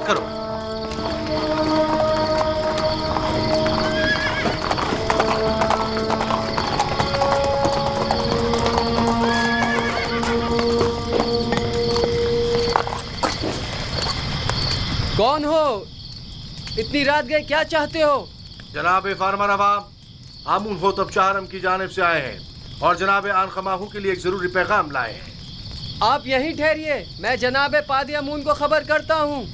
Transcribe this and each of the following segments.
حرکت کرو. کون ہو؟ اتنی رات گئے کیا چاہتے ہو؟ جناب فارمر عوام آمون ہوتب چہارم کی جانب سے آئے ہیں اور جناب آنخماہو کے لیے ایک ضروری پیغام لائے ہیں. آپ یہیں ٹھہریے، میں جناب پادی امون کو خبر کرتا ہوں.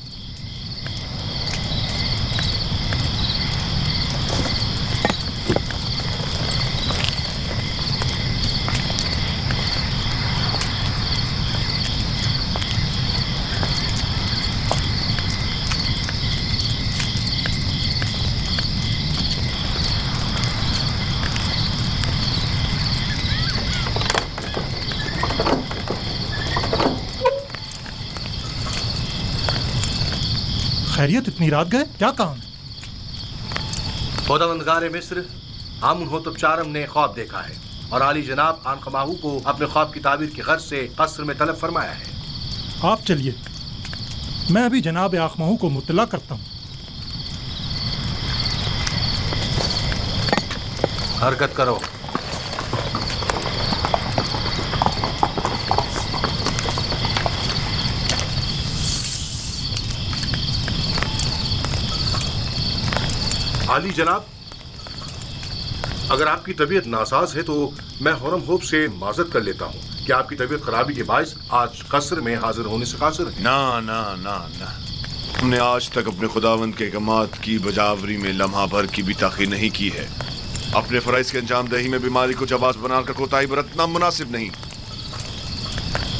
خیریت، اتنی رات گئے، کیا کام؟ خداوندگار مصر آمون ہوتب چہارم نے خواب دیکھا ہے اور عالی جناب آنخماہو کو اپنے خواب کی تعبیر کی غرض سے قصر میں طلب فرمایا ہے. آپ چلیے، میں ابھی جناب آنخماہو کو مطلع کرتا ہوں. حرکت کرو. عالی جناب، اگر آپ کی طبیعت ناساز ہے تو میں خرم ہوپ سے معذرت کر لیتا ہوں کہ آپ کی طبیعت خرابی کے باعث آج قصر میں حاضر ہونے سے قاصر ہیں. نہ ہم نے آج تک اپنے خداوند کے احکامات کی بجاوری میں لمحہ بھر کی بھی تاخیر نہیں کی ہے. اپنے فرائض کے انجام دہی میں بیماری کو جواز بنا کر کوتاہی برتنا مناسب نہیں.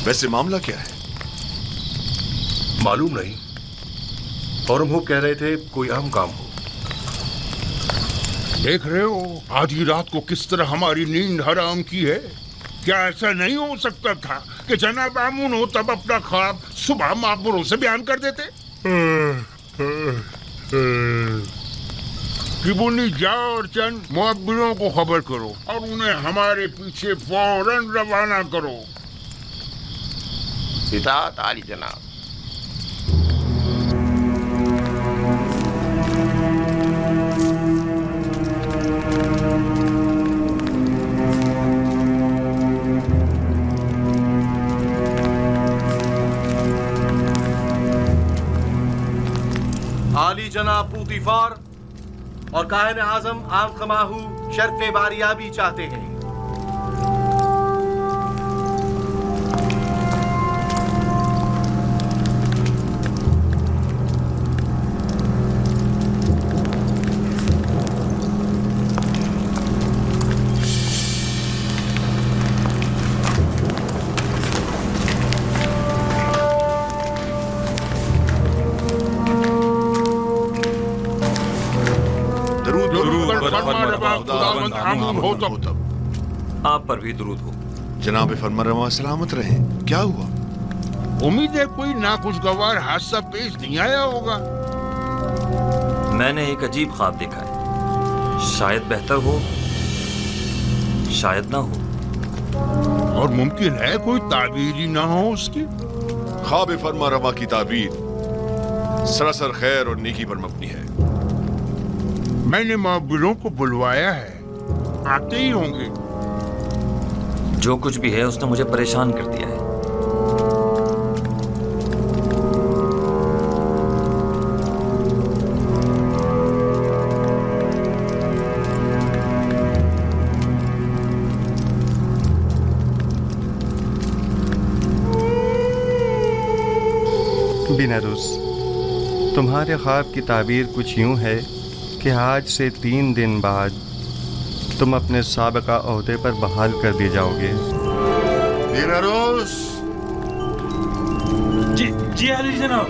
ویسے معاملہ کیا ہے؟ معلوم نہیں. خرم ہوپ کہہ رہے تھے کوئی اہم کام ہو. دیکھ رہے ہو آدھی رات کو کس طرح ہماری نیند حرام کی ہے. کیا ایسا نہیں ہو سکتا تھا کہ جناب آمون ہو تب اپنا خواب صبح معبروں سے بیان کر دیتے؟ کبونی جاؤ اور چند معبروں کو خبر کرو اور انہیں ہمارے پیچھے فوراً روانہ کرو. اطاعت عالی جناب. عالی جناب پوتیفار اور کاہن اعظم آنخماہو شرف باریابی چاہتے ہیں. آپ پر بھی درود ہو. جناب فرمانروا سلامت رہیں. کیا ہوا؟ امید ہے کوئی ناخوشگوار حادثہ پیش نہیں آیا ہوگا. میں نے ایک عجیب خواب دیکھا ہے. شاید بہتر ہو، شاید نہ ہو. اور ممکن ہے کوئی تعبیر ہی نہ ہو اس کی. خواب فرمانروا کی تعبیر سراسر خیر اور نیکی پر مبنی ہے. میں نے معبروں کو بلوایا ہے، آتے ہی ہوں گے. جو کچھ بھی ہے اس نے مجھے پریشان کر دیا ہے. بیناروس، تمہارے خواب کی تعبیر کچھ یوں ہے کہ آج سے 3 دن بعد تم اپنے سابقہ عہدے پر بحال کر دیے جاؤ گے. بیناروس. جی علی جناب.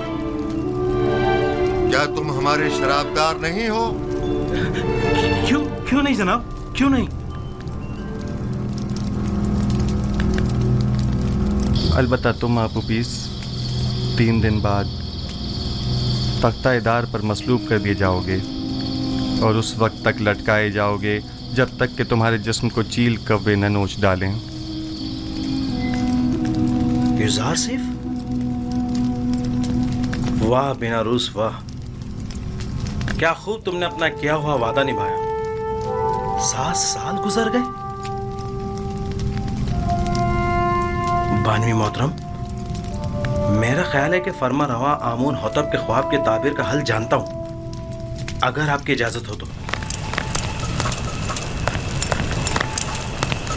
کیا تم ہمارے شرابدار نہیں ہو؟ کیوں نہیں جناب، کیوں نہیں؟ البتہ تم آپوپیس 3 دن بعد تختہ ادار پر مصلوب کر دیے جاؤ گے اور اس وقت تک لٹکائے جاؤ گے جب تک کہ تمہارے جسم کو چیل کوے نہ نوچ ڈالیں. वाह बिना रूस वाह, क्या खूब तुमने अपना किया हुआ वादा निभाया। 7 साल गुजर गए। बानवी मोहतरम, मेरा ख्याल है कि फरमा रवा आमून होतब के ख्वाब के ताबीर का हल जानता हूं, अगर आपकी इजाजत हो तो।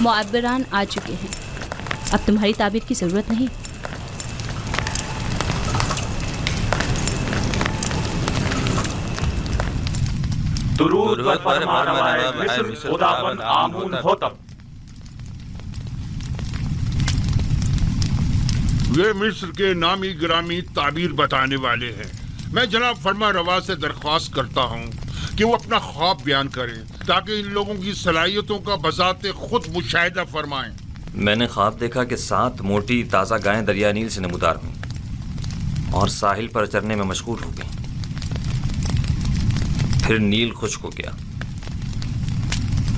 मुअब्बिरान आ चुके हैं, अब तुम्हारी ताबीर की जरूरत नहीं। दुरूद व फरमानवाए मिस्र खुदावंद आमून होतब। वे मिस्र के नामी गिरामी ताबीर बताने वाले हैं। मैं जनाब फरमा रवा से दरख्वास्त करता हूँ कि वो अपना ख्वाब बयान करें ताकि इन लोगों की सलाहियतों का बजाते खुद मुशाहिदा फरमाएं। मैंने ख्वाब देखा कि 7 मोटी ताज़ा गायें दरिया नील से नमूदार हुईं और साहिल पर चरने में मशगूल हो गईं। फिर नील खुश्क हो गया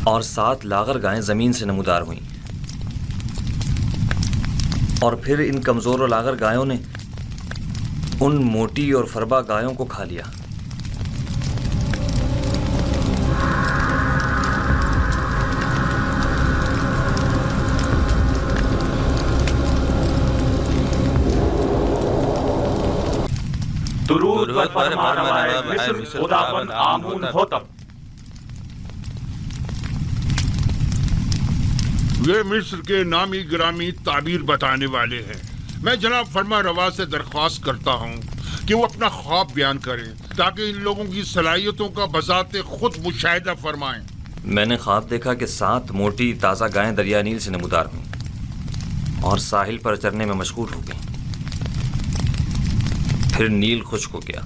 और 7 लागर गायें ज़मीन से नमूदार हुईं और फिर इन कमज़ोर और लागर गायों ने उन मोटी और फरबा गायों को खा लिया। दुरूद व फरमानवाए मिस्र खुदावंद आमून होतब। वे मिस्र के नामी गिरामी ताबीर बताने वाले हैं। मैं जनाब फरमा रवा से दरख्वास्त करता हूँ कि वो अपना ख्वाब बयान करें ताकि इन लोगों की सलाहियतों का बजाते खुद मुशाहिदा फरमाएं। मैंने ख्वाब देखा कि 7 मोटी ताज़ा गायें दरिया नील से नमूदार हुईं और साहिल पर चरने में मशगूल हो गईं। फिर नील खुश्क हो गया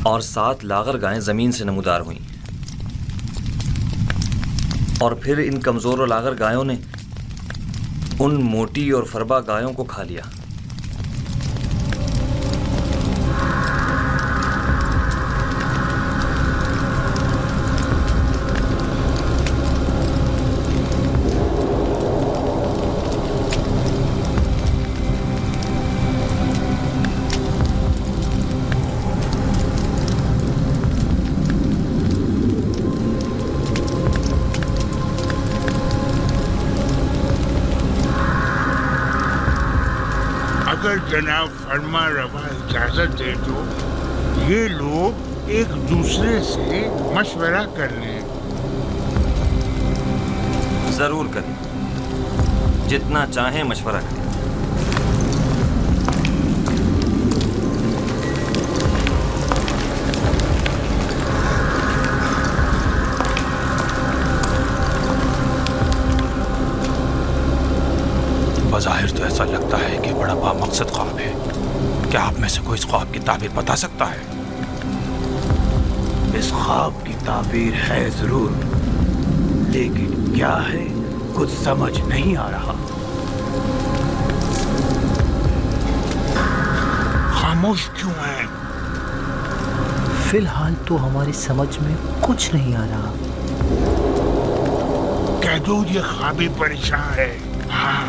और 7 लागर गायें ज़मीन से नमूदार हुईं और फिर इन कमज़ोर और लागर गायों ने उन मोटी और फरबा गायों को खा लिया। अगर जनाब फरमा रवा इजाजत दे तो ये लोग एक दूसरे से मशवरा कर लें। ज़रूर करें, जितना चाहें मशवरा करें। बज़ाहिर तो ऐसा लगता है कि बड़ा बामकसद ख्वाब है। क्या आप में से कोई इस ख्वाब की ताबीर बता सकता है? इस ख्वाब की ताबीर है जरूर, लेकिन क्या है कुछ समझ नहीं आ रहा। खामोश क्यों हैं? फिलहाल तो हमारी समझ में कुछ नहीं आ रहा। कह दो ये ख्वाबी परेशान है। हाँ,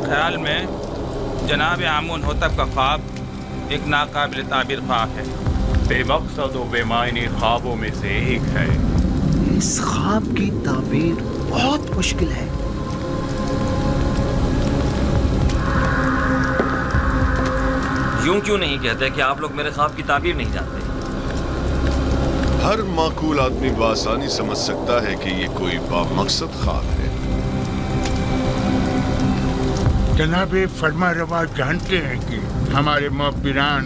ख्याल में जनाब आमून होतब का ख्वाब एक नाकाबिल ताबीर ख्वाब है। बेमकसद और बेमायनी ख्वाबों में से एक है। इस ख्वाब की ताबीर बहुत मुश्किल है। यूं क्यों नहीं कहते कि आप लोग मेरे ख्वाब की ताबीर नहीं जानते? हर माकूल आदमी बआसानी समझ सकता है कि ये कोई बामकसद ख्वाब है। जनाबे फरमा रवा जानते हैं कि हमारे मुअब्बिरान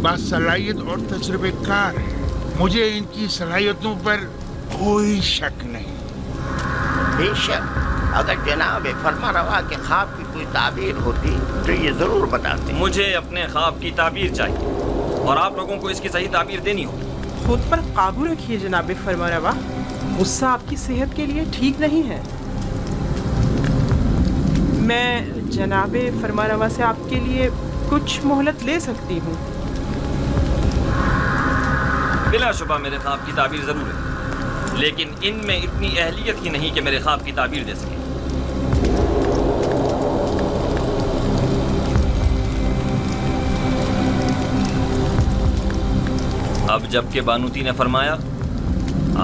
बासलाहियत और तजुर्बेकार हैं। मुझे इनकी सलाहियतों पर कोई शक नहीं। बेशक अगर जनाब फरमा रवा के ख्वाब की कोई ताबीर होती तो ये जरूर बताते। मुझे अपने ख्वाब की ताबीर चाहिए और आप लोगों को इसकी सही ताबीर देनी होगी। खुद पर काबू रखिए जनाब फरमा रवा, गुस्सा आपकी सेहत के लिए ठीक नहीं है। میں جناب فرمانروا سے آپ کے لیے کچھ مہلت لے سکتی ہوں. بلا شبہ میرے خواب کی تعبیر ضرور ہے، لیکن ان میں اتنی اہلیت ہی نہیں کہ میرے خواب کی تعبیر دے سکے. اب جب کہ بانوتی نے فرمایا،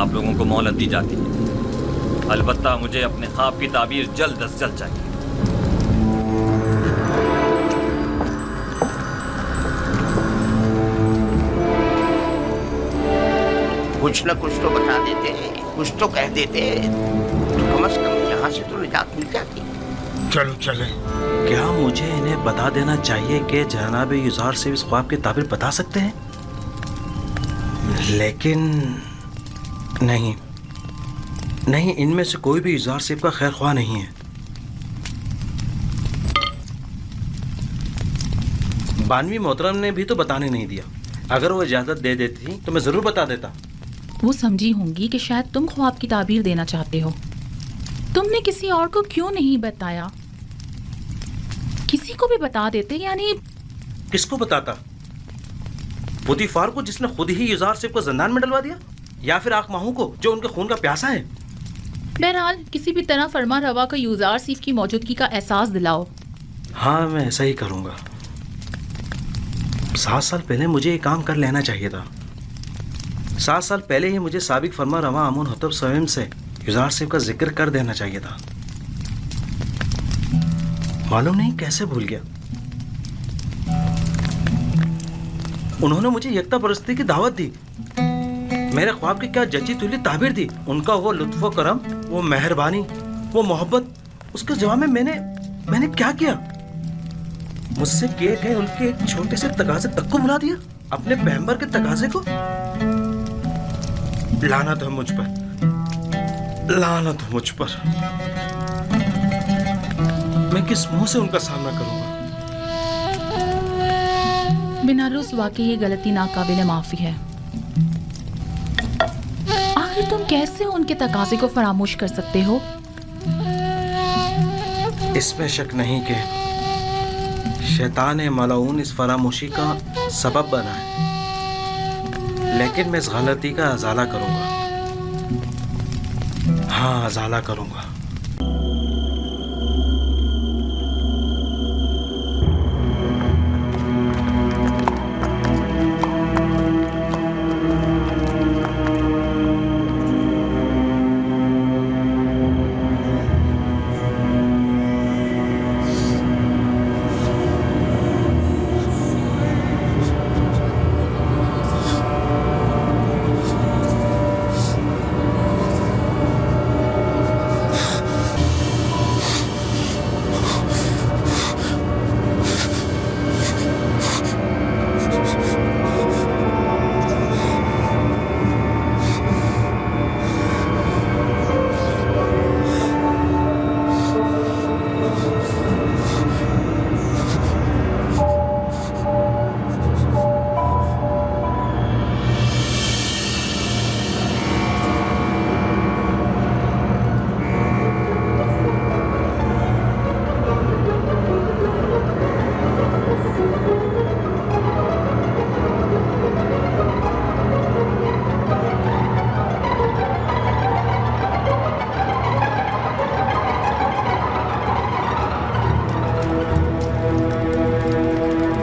آپ لوگوں کو مہلت دی جاتی ہے، البتہ مجھے اپنے خواب کی تعبیر جلد از جلد چاہیے. کچھ نہ کچھ تو بتا دیتے، کچھ تو کہہ دیتے تو کم از کم یہاں سے تو نجات مل جاتی. چلو چلیں. کیا مجھے انہیں بتا دینا چاہیے کہ جناب یزار سے اس خواب کی تعبیر بتا سکتے ہیں؟ لیکن نہیں، ان میں سے کوئی بھی یزار صاحب کا خیر خواہ نہیں ہے. بانوی محترم نے بھی تو بتانے نہیں دیا. اگر وہ اجازت دے دیتی تو میں ضرور بتا دیتا. وہ سمجھی ہوں گی کہ شاید تم خواب کی تعبیر دینا چاہتے ہو. تم نے کسی اور کو کیوں نہیں بتایا؟ کسی کو بھی بتا دیتے. یعنی کس کو بتاتا؟ پوتیفار کو، جس نے خود ہی یزار صاحب کو زندان میں ڈلوا دیا، یا پھر آنکھ ماہوں کو جو ان کے خون کا پیاسا ہے؟ بہرحال کسی بھی طرح فرما روا کو یزار صاحب کی موجودگی کا احساس دلاؤ. ہاں میں ایسا ہی کروں گا. 7 سال پہلے مجھے یہ کام کر لینا چاہیے تھا. 7 سال پہلے ہی مجھے سابق فرما روا امون حتب سویم سے یزار صاحب کا ذکر کر دینا چاہیے تھا. معلوم نہیں کیسے بھول گیا. انہوں نے مجھے یکتا پرستی کی دعوت دی. میرے خواب کی کیا جچی تلی تعبیر دی. ان کا وہ لطف و کرم، وہ مہربانی، وہ محبت، اس کے جواب میں نے کیا کیا؟ مجھ سے کیے گئے ان کے ایک چھوٹے سے تقاضے تک کو بلا دیا. اپنے پیغمبر کے تقاضے کو. لعنت ہے مجھ پر، لعنت ہے مجھ پر. میں کس منہ سے ان کا سامنا کروں گا؟ بنارس واقعی یہ غلطی ناقابل معافی ہے. آخر تم کیسے ان کے تقاضے کو فراموش کر سکتے ہو؟ اس میں شک نہیں کہ شیطان ملعون اس فراموشی کا سبب بنا ہے. لیکن میں اس غلطی کا ازالہ کروں گا. ہاں ازالہ کروں گا.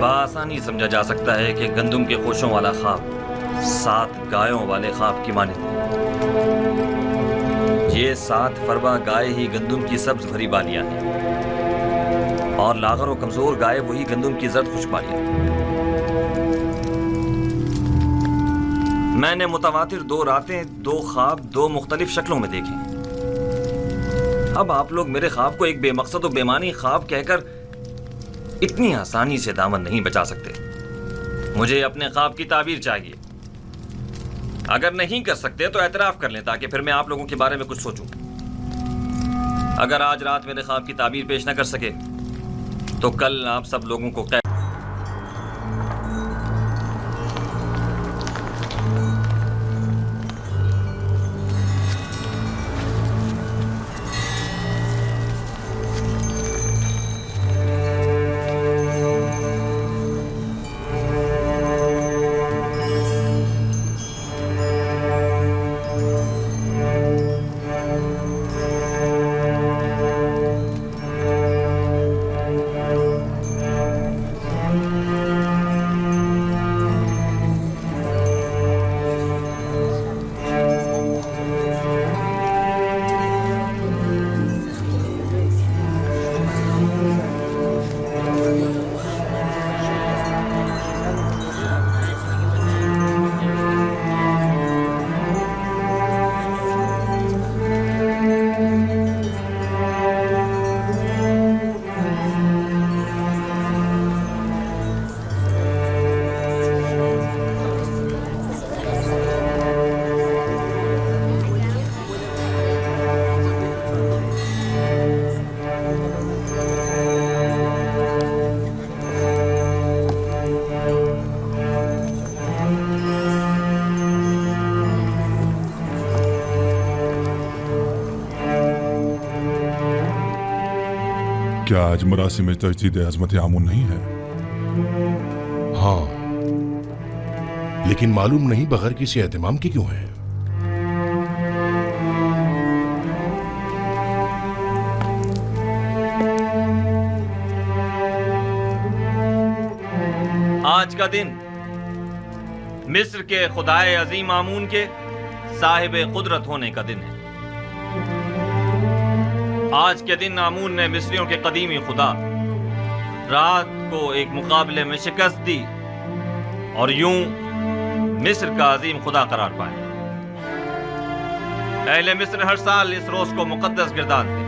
آسانی سمجھا جا سکتا ہے کہ گندم کے خوشوں والا خواب 7 گایوں والے خواب کی مانند ہے. یہ 7 فربا گائے ہی گندم کی سبز بھری بالیاں ہیں، اور لاغر و کمزور گائے وہی گندم کی زرد خشک بالیاں. میں نے متواتر 2 راتیں، 2 خواب 2 مختلف شکلوں میں دیکھے. اب آپ لوگ میرے خواب کو ایک بے مقصد و بے معنی خواب کہہ کر اتنی آسانی سے دامن نہیں بچا سکتے. مجھے اپنے خواب کی تعبیر چاہیے. اگر نہیں کر سکتے تو اعتراف کر لیں تاکہ پھر میں آپ لوگوں کے بارے میں کچھ سوچوں. اگر آج رات میرے خواب کی تعبیر پیش نہ کر سکے تو کل آپ سب لوگوں کو قید क्या आज मरासिम तजदीद अजमत आमून नहीं है? हाँ, लेकिन मालूम नहीं बगैर किसी एहतमाम की क्यों है। आज का दिन मिस्र के खुदाए अजीम आमून के साहिब कुदरत होने का दिन है। आज के दिन आमून ने मिस्रियों के कदीमी खुदा रात को एक मुकाबले में शिकस्त दी और यूं मिस्र का अजीम खुदा करार पाया। अहले मिस्र हर साल इस रोज को मुकद्दस गिरदानते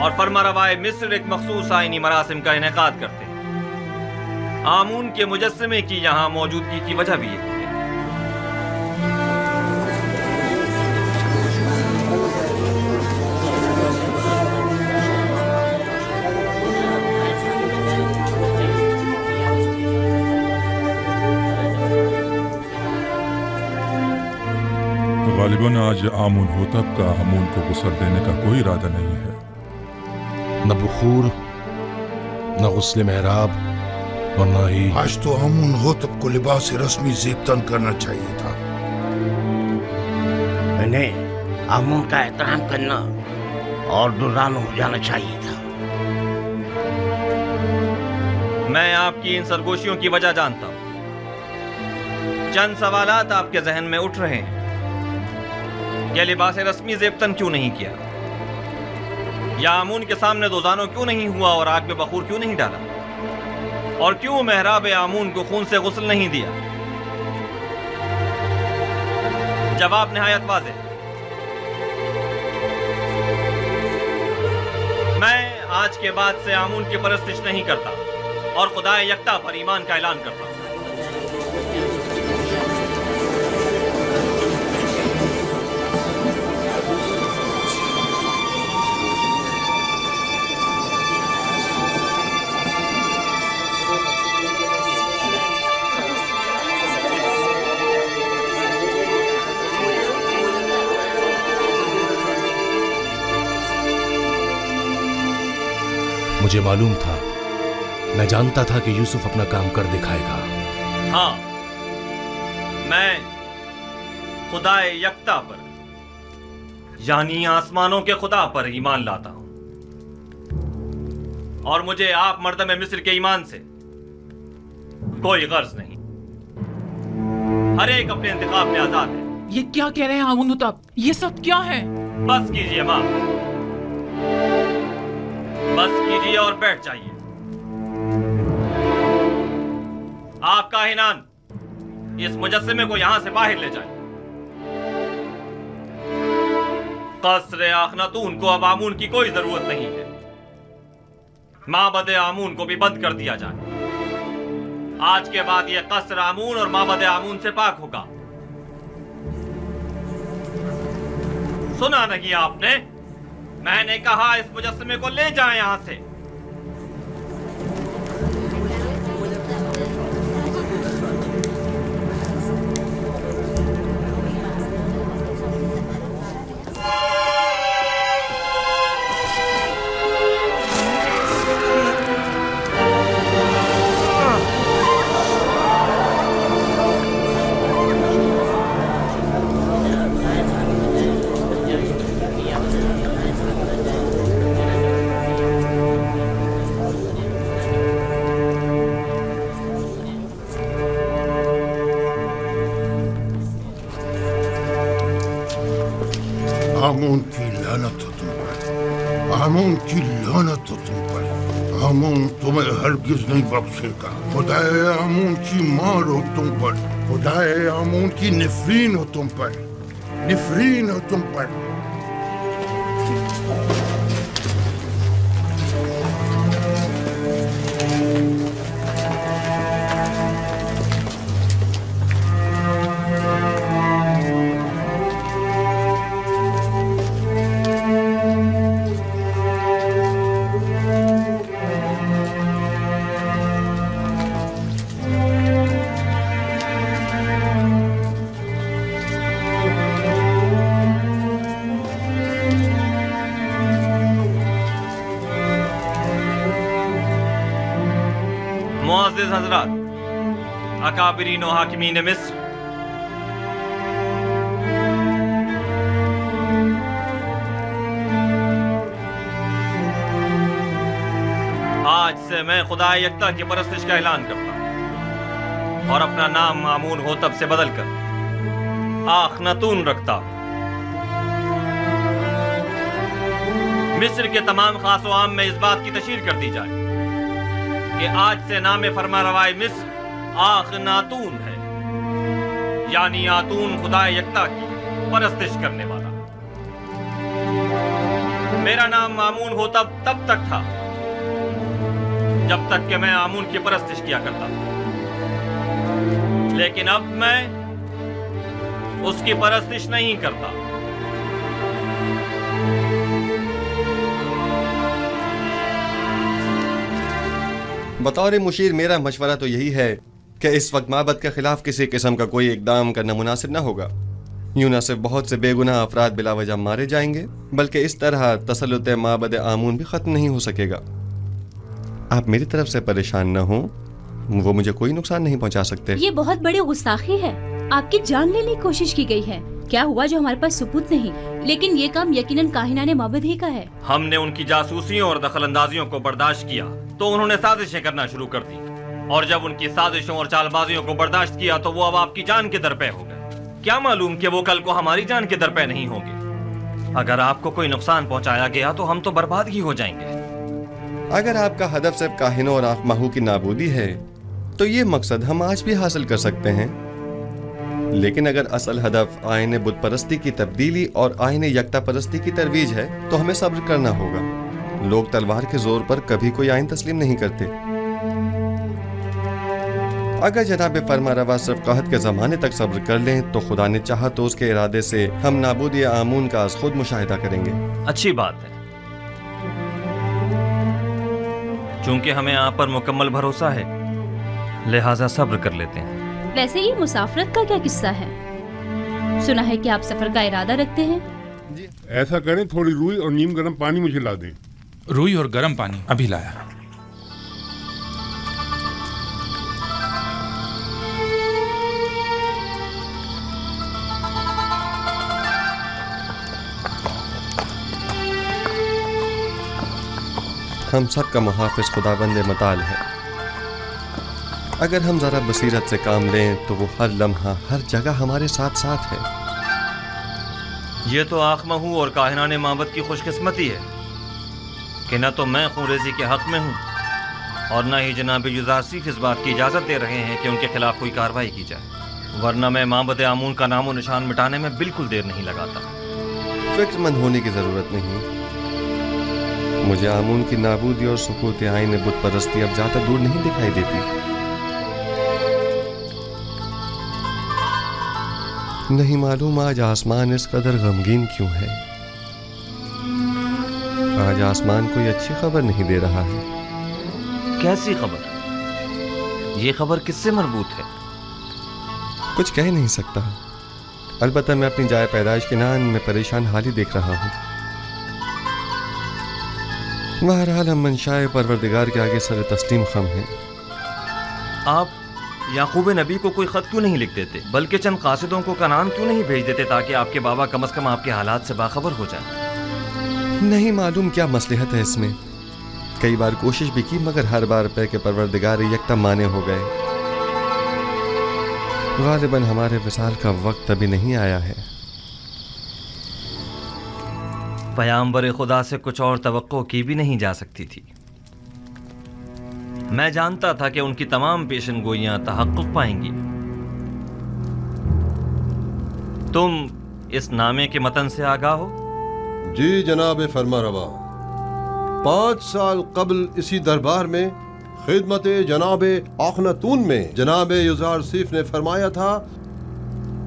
और फरमारवाए मिस्र एक मखसूस आईनी मरासिम का इनेकाद करते। आमून के मुजस्समे की यहाँ मौजूदगी की वजह भी है। गालिबन आज आमून होतब का आमून को गुस्ल देने का कोई इरादा नहीं है। न बुखूर, न गुस्ल मेहराब और न ही आज तो आमून होतब को लिबास रस्मी ज़ेबतन करना चाहिए था। इन्हें आमून का एहतराम करना और दुर्रानो हो जाना चाहिए था। मैं आपकी इन सरगोशियों की वजह जानता हूं। चंद सवालात आपके जहन में उठ रहे हैं। यह लिबास रस्मी ज़ेबतन क्यों नहीं किया, या आमून के सामने दोजानो क्यों नहीं हुआ और आग में बखूर क्यों नहीं डाला, और क्यों मेहराब आमून को खून से गुस्ल नहीं दिया? जवाब निहायत वाज़ेह। मैं आज के बाद से आमून की परस्तिश नहीं करता और खुदाए यकता पर ईमान का ऐलान करता हूं। मुझे मालूम था, मैं जानता था कि यूसुफ अपना काम कर दिखाएगा। हाँ, मैं खुदाए यकता पर यानी आसमानों के खुदा पर ईमान लाता हूं और मुझे आप मर्दम मिस्र के ईमान से कोई गर्ज नहीं। हर एक अपने इंतखाब में आजाद है। ये क्या कह रहे हैं आमून होतब? ये सब क्या है? बस कीजिए मां, बस कीजिए और बैठ जाइए। आप काहिनान इस मुजस्समे को यहां से बाहर ले जाएं। कस्र आखनातून को अब आमून की कोई जरूरत नहीं है। माबद आमून को भी बंद कर दिया जाए। आज के बाद यह कस्र आमून और माबद आमून से पाक होगा। सुना नहीं आपने? मैंने कहा इस मुजस्समे को ले जाएं यहां से। आमून की लानत हो तुम पर, आमून की लानत हो तुम पर। आमून तुम्हें हरगिज नहीं बख्शेगा। खुदाए आमून की मार हो तुम पर, खुदाए आमून की निफरीन हो तुम पर, निफरीन हो तुम पर। मुअज़्ज़िज़ हज़रात, अकाबिरीन व हाकिमीन मिस्र, आज से मैं खुदा यकता की परस्तिश का ऐलान करता हूँ और अपना नाम मामून होतब से बदलकर आखनतून रखता हूँ। मिस्र के तमाम खास व आम में इस बात की तशहीर कर दी जाए कि आज से नाम फरमारवाए मिस्र आखनातून है, यानी आतून खुदा यकता की परस्तिश करने वाला। मेरा नाम मामून होतब तब तक था जब तक कि मैं आमून की परस्तिश किया करता था, लेकिन अब मैं उसकी परस्तिश नहीं करता। बतौर मुशीर मेरा मशवरा तो यही है कि इस वक्त माबद के खिलाफ किसी किस्म का कोई इकदाम करना मुनासिब न होगा। यूं न सिर्फ बहुत से बेगुनाह अफराद बिला वजह मारे जाएंगे, बल्कि इस तरह तसल्लुत माबद आमून भी खत्म नहीं हो सकेगा। आप मेरी तरफ से परेशान न हो, वो मुझे कोई नुकसान नहीं पहुंचा सकते। ये बहुत बड़ी गुस्ताखी है, आपकी जान लेने की कोशिश की गई है। क्या हुआ जो हमारे पास सबूत नहीं, लेकिन ये काम यकीनन काहिनाने माबद ही का है। हमने उनकी जासूसियों और दखलंदाजियों को बर्दाश्त किया तो उन्होंने साजिशें करना शुरू कर दी, और जब उनकी साजिशों और चालबाजियों को बर्दाश्त किया तो वो अब आपकी जान के दरपे हो गए। क्या मालूम कि वो कल को हमारी जान के दरपे नहीं होंगे। अगर आपको कोई नुकसान पहुंचाया गया तो हम तो बर्बाद ही हो जाएंगे। अगर आपका हदफ सिर्फ काहिनों और आखमाहू की नाबूदी है तो ये मकसद हम आज भी हासिल कर सकते हैं, लेकिन अगर असल हदफ आईने बुत परस्ती की तब्दीली और आईने यकता परस्ती की तरवीज है तो हमें सब्र करना होगा। लोग तलवार के जोर पर कभी कोई आइन तस्लीम नहीं करते। अगर जनाब फरमा रवा सिर्फ कहत के जमाने तक सब्र कर लें तो खुदा ने चाहा तो उसके इरादे से हम नाबूदी आमून का आज खुद मुशाहिदा करेंगे। अच्छी बात है, चूंकि हमें आप पर मुकम्मल भरोसा है, लिहाजा सब्र कर लेते हैं। वैसे ये मुसाफरत का क्या किस्सा है? सुना है कि आप सफर का इरादा रखते हैं। ऐसा करें, थोड़ी रूई और नीम गर्म पानी मुझे ला दें। रुई और गर्म पानी अभी लाया। हम सब का मुहाफिज खुदाबंद मताल है। अगर हम जरा बसीरत से काम लें तो वो हर लम्हा हर जगह हमारे साथ साथ है। ये तो आखमहू और काहिनाने माबद की खुशकिस्मती है कि न तो मैं खूरेजी के हक में हूँ और न ही जनाब युजारसीफ इस बात की इजाज़त दे रहे हैं कि उनके खिलाफ कोई कार्रवाई की जाए, वरना मैं माबद आमून का नामो निशान मिटाने में बिल्कुल देर नहीं लगाता। फिक्रमंद होने की ज़रूरत नहीं। मुझे आमून की नाबूदी और सुकूत आईन बुत परस्ती अब ज्यादा दूर नहीं दिखाई देती। नहीं मालूम आज आसमान इस कदर गमगीन क्यों है। आज आसमान कोई अच्छी खबर नहीं दे रहा है। कैसी खबर? ये खबर किससे मरबूत है? कुछ कह नहीं सकता, अलबत्ता मैं अपनी जाए पैदाइश के नान में परेशान हाली देख रहा हूँ। बहरहाल हम मंशाए परवरदिगार के आगे सर तस्लीम खम हैं। आप याकूब नबी को कोई ख़त क्यों नहीं लिख देते, बल्कि चंद कासिदों को कनान क्यों नहीं भेज देते ताकि आपके बाबा कम से कम आपके हालात से बाखबर हो जाए? नहीं मालूम क्या मसलहत है इसमें। कई बार कोशिश भी की मगर हर बार पे के परवरदिगार यकदम माने हो गए। गालिबन हमारे विसाल का वक्त अभी नहीं आया है। पैगंबर खुदा से कुछ और तवक्को की भी नहीं जा सकती थी। मैं जानता था कि उनकी तमाम पेशन गोइयां तहक्कुक पाएंगी। तुम इस नामे के मतन से आगाह हो? जी जनाब फरमारवा, 5 साल कबल इसी दरबार में खिदमत जनाब आखनतून में जनाब युजारसीफ ने फरमाया था,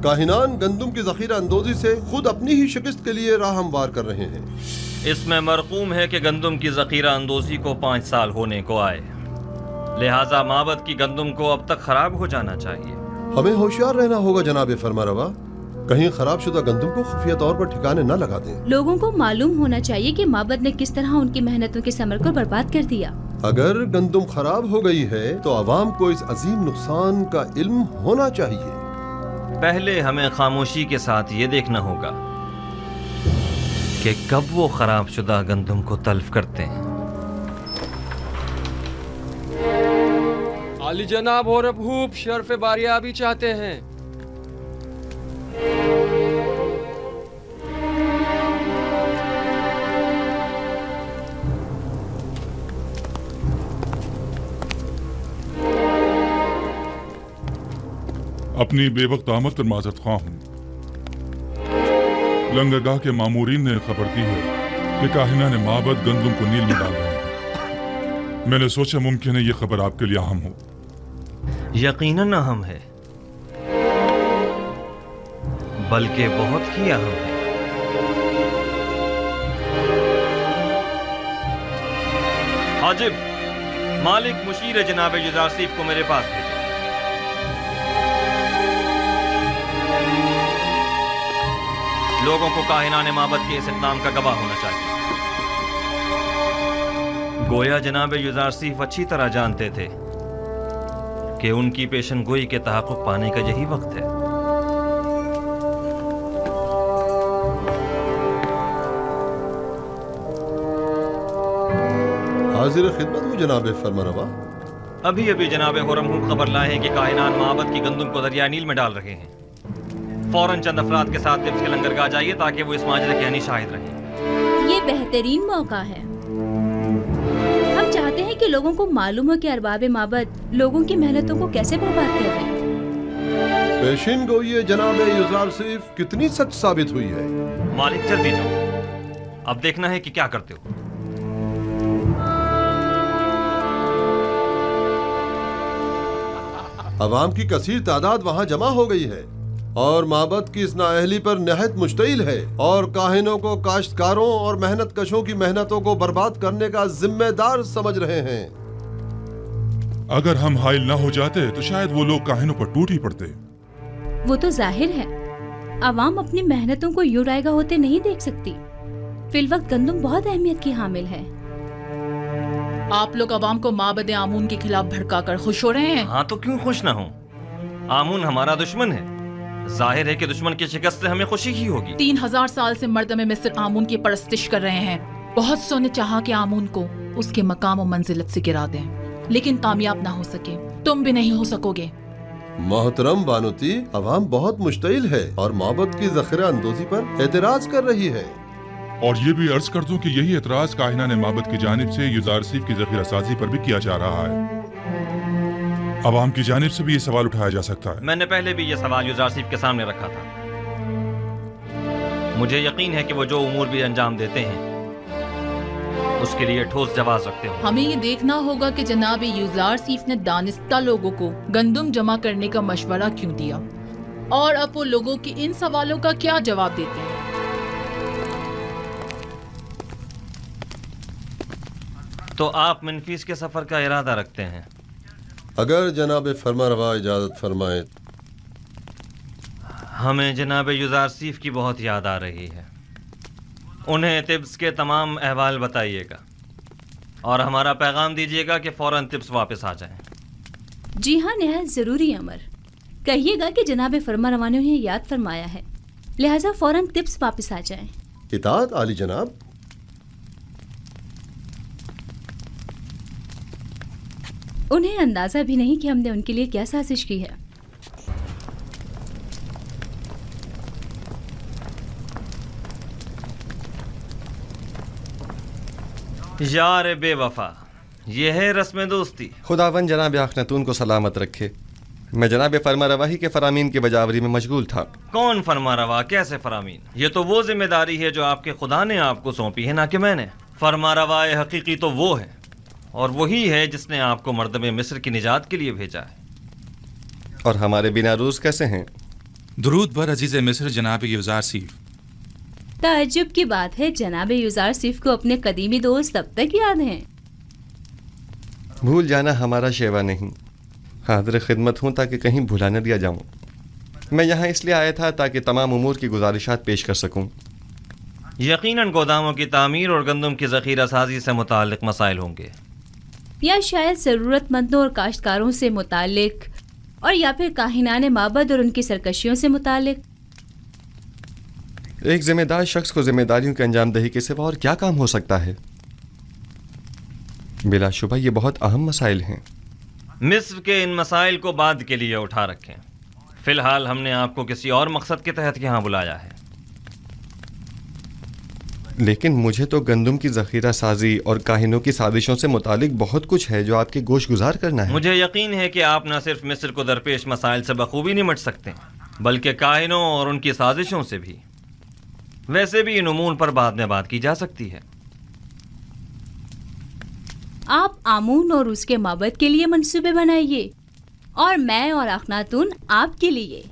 काहिनान गंदुम की ज़ख़ीरा अंदोज़ी से खुद अपनी ही शिकस्त के लिए राह हमवार कर रहे हैं। इसमें मरकूम है कि गंदुम की ज़ख़ीरा अंदोज़ी को 5 साल होने को आए, लिहाजा माबद की गंदुम को अब तक खराब हो जाना चाहिए। हमें होशियार रहना होगा जनाब फरमारवा, कहीं खराब शुदा गंदुम को खुफिया तौर पर ठिकाने न लगा दें। लोगों को मालूम होना चाहिए कि माबद ने किस तरह उनकी मेहनतों के समर को बर्बाद कर दिया। اگر گندم خراب ہو گئی ہے تو عوام کو اس عظیم نقصان کا علم ہونا چاہیے۔ پہلے ہمیں خاموشی کے ساتھ یہ دیکھنا ہوگا کہ کب وہ خراب شدہ گندم کو تلف کرتے ہیں۔ عالی جناب ہورب ہوپ شرف باریابی چاہتے ہیں۔ اپنی بے وقت آمد پر معذرت خواہ ہوں۔ لنگرگاہ کے مامورین نے خبر دی ہے کہ کاہنان معبد گندم کو نیل میں ڈال رہے ہیں۔ میں نے سوچا ممکن ہے یہ خبر آپ کے لیے اہم ہو۔ یقیناً اہم ہے، بلکہ بہت ہی اہم ہے۔ حاجب، مالک مشیر جناب یزارسیف کو میرے پاس بھیجو۔ لوگوں کو کاہنان معبد کے اس اقدام کا گواہ ہونا چاہیے۔ گویا جناب یزارسیف اچھی طرح جانتے تھے کہ ان کی پیشن گوئی کے تحقق پانے کا یہی وقت ہے۔ حاضر خدمت ہوں جناب فرمانروا۔ ابھی جناب خرم ہوں خبر لائے ہیں کہ کاہنان معبد کی گندم کو دریائے نیل میں ڈال رہے ہیں۔ فوراً چند افراد کے ساتھ طبس کے لنگرگاہ جائیے تاکہ وہ اس ماجرے کے عینی شاہد رہیں۔ یہ بہترین موقع ہے۔ ہم چاہتے ہیں کہ لوگوں کو معلوم ہو کہ ارباب معبد لوگوں کی محنتوں کو کیسے برباد کر رہے ہیں۔ پیشین گوئی جناب یزارسیف کتنی سچ ثابت ہوئی ہے؟ مالک جلدی جاؤ، اب دیکھنا ہے کہ کیا کرتے ہو۔ عوام کی کثیر تعداد وہاں جمع ہو گئی ہے اور معبد کی اس نااہلی پر نہایت مشتعل ہے اور کاہنوں کو کاشتکاروں اور محنت کشوں کی محنتوں کو برباد کرنے کا ذمہ دار سمجھ رہے ہیں۔ اگر ہم حائل نہ ہو جاتے تو شاید وہ لوگ کاہنوں پر ٹوٹ ہی پڑتے۔ وہ تو ظاہر ہے، عوام اپنی محنتوں کو یوں رائگاں ہوتے نہیں دیکھ سکتی۔ فی الوقت گندم بہت اہمیت کی حامل ہے۔ آپ لوگ عوام کو معبد آمون کے خلاف بھڑکا کر خوش ہو رہے ہیں؟ ہاں تو کیوں خوش نہ ہوں؟ آمون ہمارا دشمن ہے، ظاہر ہے کہ دشمن کی شکست سے ہمیں خوشی ہی ہوگی۔ 3000 سال سے مردم مصر آمون کی پرستش کر رہے ہیں۔ بہت سو نے چاہا کہ آمون کو اس کے مقام و منزلت سے گرا دیں، لیکن کامیاب نہ ہو سکے۔ تم بھی نہیں ہو سکو گے۔ محترم بانوتی، عوام بہت مشتعل ہے اور معبد کی ذخیرہ اندوزی پر اعتراض کر رہی ہے۔ اور یہ بھی عرض کر دوں کہ یہی اعتراض کاہنان معبد کی جانب سے یزارسیف کی ذخیرہ سازی پر بھی کیا جا رہا ہے۔ عوام کی جانب سے بھی یہ سوال اٹھایا جا سکتا ہے۔ میں نے پہلے بھی یہ سوال یزارسیف کے سامنے رکھا تھا۔ مجھے یقین ہے کہ وہ جو امور بھی انجام دیتے ہیں اس کے لیے ٹھوس جواز رکھتے ہوں۔ ہمیں یہ دیکھنا ہوگا کہ جناب یزارسیف نے دانستہ لوگوں کو گندم جمع کرنے کا مشورہ کیوں دیا، اور اب وہ لوگوں کے ان سوالوں کا کیا جواب دیتے ہیں۔ تو آپ منفیس کے سفر کا ارادہ رکھتے ہیں؟ اگر جناب فرمانروا اجازت فرمائیں۔ ہمیں جناب یزارسیف کی بہت یاد آ رہی ہے۔ انہیں طبس کے تمام احوال بتائیے گا اور ہمارا پیغام دیجیے گا کہ فوراً طبس واپس آ جائیں۔ جی ہاں، نہایت ضروری امر۔ کہیے گا کہ جناب فرمانروا نے انہیں یاد فرمایا ہے، لہٰذا فوراً طبس واپس آ جائیں۔ اطاعت عالی جناب۔ انہیں اندازہ بھی نہیں کہ ہم نے ان کے لیے کیا سازش کی ہے۔ یار بے وفا، یہ ہے رسم دوستی۔ خداوند جناب آخناتون کو سلامت رکھے۔ میں جناب فرمانرواہی کے فرامین کی بجاوری میں مشغول تھا۔ کون فرمانروا؟ کیسے فرامین؟ یہ تو وہ ذمہ داری ہے جو آپ کے خدا نے آپ کو سونپی ہے، نہ کہ میں نے۔ فرمانروا حقیقی تو وہ ہے، اور وہی ہے جس نے آپ کو مردم مصر کی نجات کے لیے بھیجا ہے۔ اور ہمارے بنا روز کیسے ہیں؟ درود بر عزیز مصر جناب یزارسیف۔ تعجب کی بات ہے، جناب یزارسیف کو اپنے قدیمی دوست اب تک یاد ہیں۔ بھول جانا ہمارا شیوا نہیں، حاضر خدمت ہوں تاکہ کہیں بھلا نہ دیا جاؤں۔ میں یہاں اس لیے آیا تھا تاکہ تمام امور کی گزارشات پیش کر سکوں۔ یقیناً گوداموں کی تعمیر اور گندم کی ذخیرہ سازی سے متعلق مسائل ہوں گے۔ या शायद ज़रूरतमंदों और काश्तकारों से मुतालिक, और या फिर काहिनाने माबद और उनकी सरकशियों से मुतालिक। एक जिम्मेदार शख्स को जिम्मेदारियों की अंजाम दही के सिवा और क्या काम हो सकता है? बिलाशुबा ये बहुत अहम मसाइल हैं। मिस्र के इन मसाइल को बाद के लिए उठा रखें। फिलहाल हमने आपको किसी और मकसद के तहत यहाँ बुलाया है। लेकिन मुझे तो गंदम की ज़ख़ीरा साजी और काहिनों की साजिशों से मुतालिक बहुत कुछ है जो आपके गोश गुजार करना है। मुझे यकीन है कि आप न सिर्फ मिस्र को दरपेश मसाइल से बखूबी निमट सकते हैं, बल्कि काहिनों और उनकी साजिशों से भी। वैसे भी इन उमूर पर बाद में बात की जा सकती है। आप आमून और उसके माबद के लिए मंसूबे बनाइए, और मैं और अखनातून आपके लिए।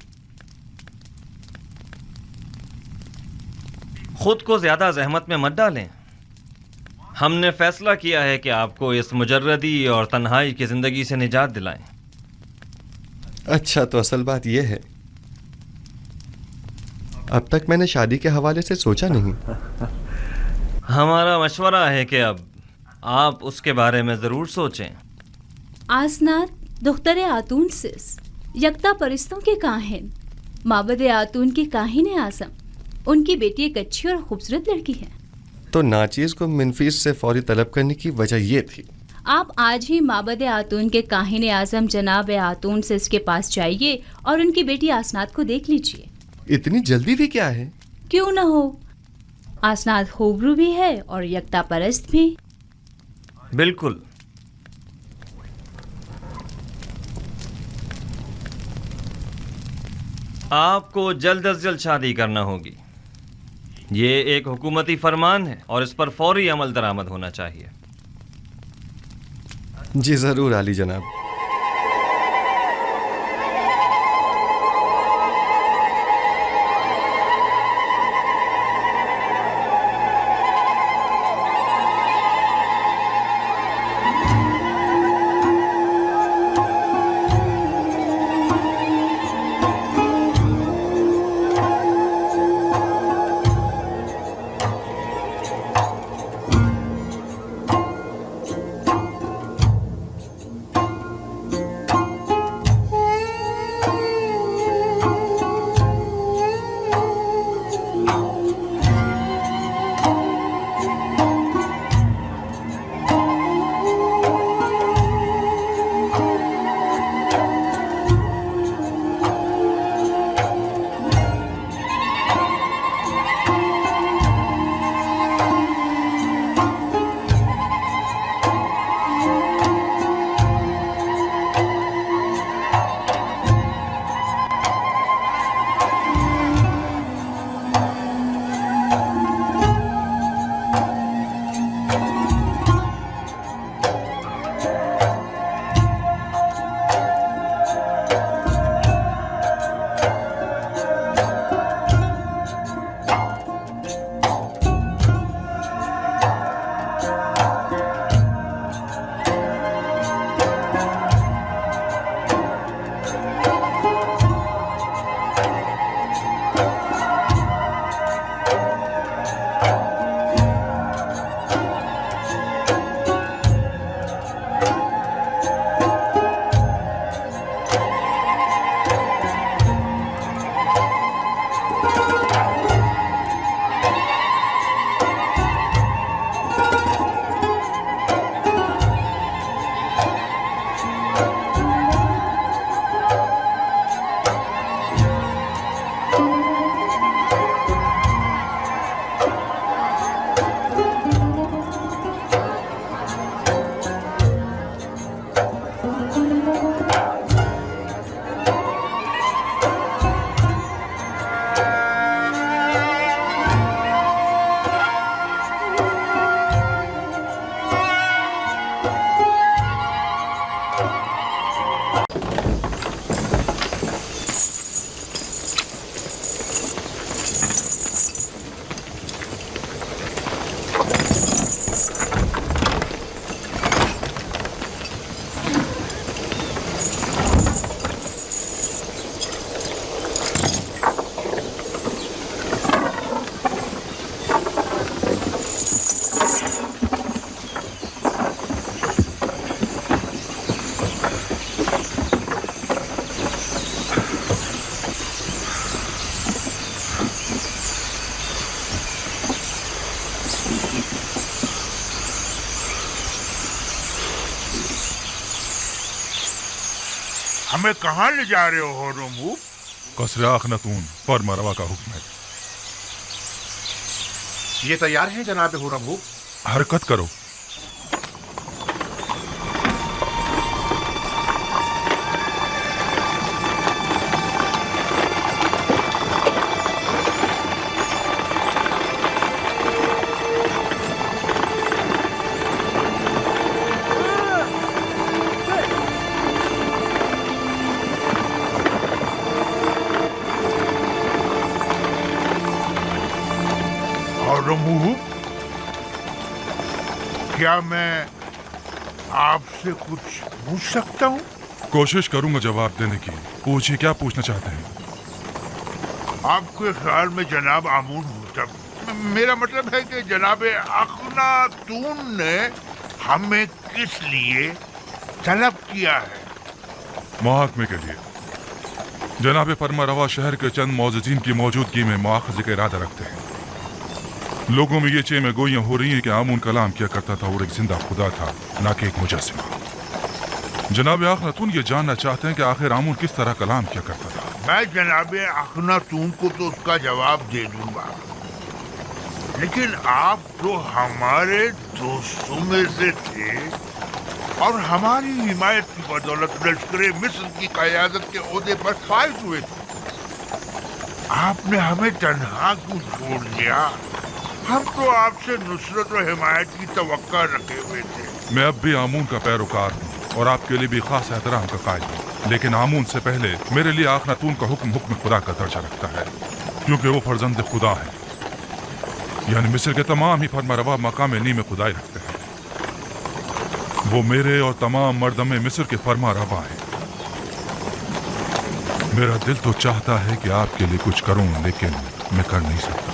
खुद को ज्यादा जहमत में मत डालें। हमने फैसला किया है कि आपको इस मुजर्रदी और तन्हाई की जिंदगी से निजात दिलाएं। अच्छा, तो असल बात यह है, अब तक मैंने शादी के हवाले से सोचा नहीं। हमारा मशवरा है कि अब आप उसके बारे में जरूर सोचें। आसनात दुख्तरे आतून सिस यकता परिस्तों के काहिन, माबद आतून के काहिन आज़म, उनकी बेटी एक अच्छी और खूबसूरत लड़की है। तो नाचीज़ को मिनफीस से फौरी तलब करने की वजह ये थी। आप आज ही माबद आतून के काहिन आज़म जनाब आतून से इसके पास जाइए और उनकी बेटी आसनात को देख लीजिए। इतनी जल्दी भी क्या है? क्यों न हो, आसनात खूबरू भी है और यकता परस्त भी। बिल्कुल। आपको जल्द अज जल्द शादी करना होगी। ये एक हुकूमती फरमान है और इस पर फौरी अमल दरामद होना चाहिए। जी ज़रूर आली जनाब। हमें कहाँ ले जा रहे हो हुर्रम? कसर आखनतून फर्मा रवा का हुक्म है। ये तैयार है जनाब हुर्रम? हरकत करो। हुर्रम, क्या मैं आपसे कुछ पूछ सकता हूँ? कोशिश करूंगा जवाब देने की। पूछिए, क्या पूछना चाहते हैं? आपके ख्याल में जनाब आमून होतब, मेरा मतलब है कि जनाब अखनातून ने हमें किस लिए तलब किया है? मुहाकमे के लिए। जनाब फरमा रवा शहर के चंद मौजूदीन की मौजूदगी में मुआखजे का इरादा रखते हैं। लोगों में ये चेमे गोइयां हो रही हैं कि आमून कलाम किया करता था और एक जिंदा खुदा था, ना कि एक मुजस्सिमा। जनाब अखनातून ये जानना चाहते हैं कि आखिर आमून किस तरह कलाम किया करता था। मैं जनाब अखनातून को तो उसका जवाब दे दूंगा, लेकिन आप तो हमारे दोस्तों में से थे और हमारी हिमायत की बदौलत लश्कर मिस्र की क़यादत के ओहदे पर फाइज हुए थे। आपने हमें तन्हा क्यों छोड़ दिया? हम तो आपसे नुसरत और हिमायत की तवक्का रखे हुए थे। मैं अब भी आमून का पैरोकार हूँ और आपके लिए भी खास एहतराम का कायल हूँ, लेकिन आमून से पहले मेरे लिए अखनातून का हुक्म खुदा का दर्जा रखता है, क्योंकि वो फर्जंद खुदा है। यानी मिस्र के तमाम ही फरमा रवा मकाम नी में खुदाई रखते हैं। वो मेरे और तमाम मर्दमे मिस्र के फरमा रवा है। मेरा दिल तो चाहता है कि आपके लिए कुछ करूं, लेकिन मैं कर नहीं सकता।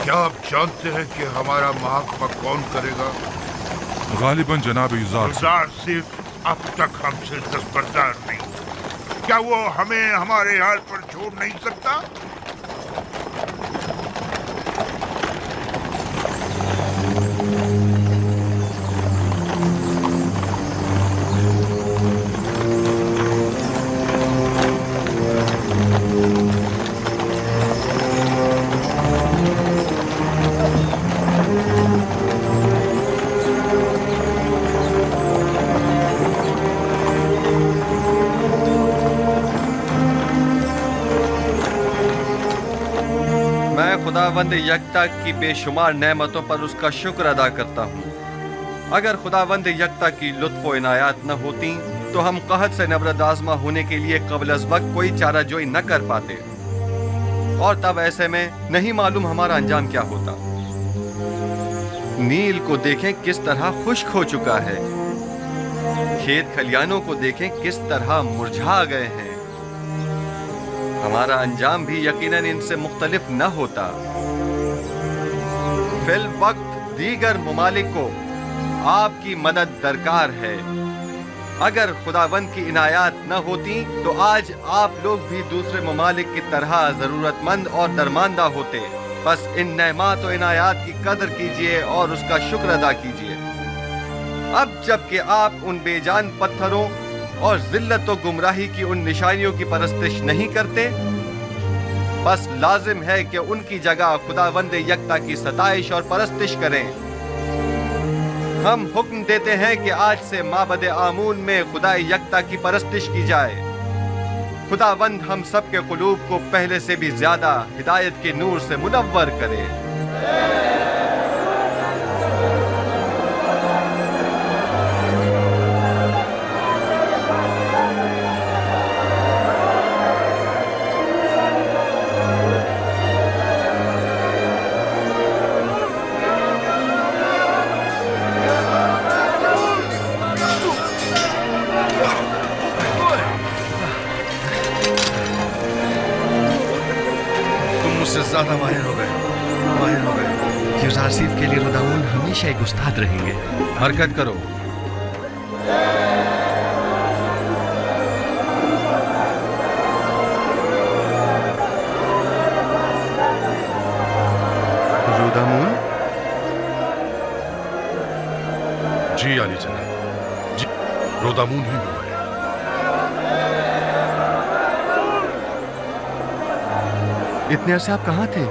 क्या आप जानते हैं कि हमारा महकमा कौन करेगा? गालिबन जनाब युज़ार सिर्फ अब तक हमसे दस्तबरदार नहीं हुआ। क्या वो हमें हमारे हाल पर छोड़ नहीं सकता? खुदावंद यकता की बेशुमार नेमतों पर उसका शुक्र अदा करता हूँ। अगर खुदावंद यकता की लुत्फ़ व इनायात न होती तो हम कहत से नबरद आज़मा होने के लिए क़ब्ल अज़ वक्त कोई चारा जोई न कर पाते, और तब ऐसे में नहीं मालूम हमारा अंजाम क्या होता। नील को देखें किस तरह खुश्क हो चुका है, खेत खलियानों को देखें किस तरह मुरझा गए हैं। हमारा अंजाम भी यकीनन इनसे मुख्तलिफ न होता। फिल वक्त दीगर मुमालिक को आपकी मदद दरकार है। अगर खुदावंद की इनायात न होती तो आज आप लोग भी दूसरे मुमालिक की तरह ज़रूरतमंद और दरमांदा होते। बस इन नेमात और इनायात की कदर कीजिए और उसका शुक्र अदा कीजिए। अब जबकि आप उन बेजान पत्थरों और जिल्लत व गुमराही की उन निशानियों की परस्तिश नहीं करते, बस लाजिम है कि उनकी जगह खुदावंद यकता की सताइश और परस्तिश करें। हम हुक्म देते हैं कि आज से माबद आमून में खुदा यकता की परस्तिश की जाए। खुदावंद हम सब के कुलूब को पहले से भी ज्यादा हिदायत के नूर से मुनव्वर करे। ज्यादा माहिर हो गए। युज़ारसीफ के लिए रुदामून हमेशा एक उस्ताद रहेंगे। हरकत करो। रुदामून? जी आली जनाब, जी रोदामून ही हुआ है। इतने अरसे आप कहाँ थे?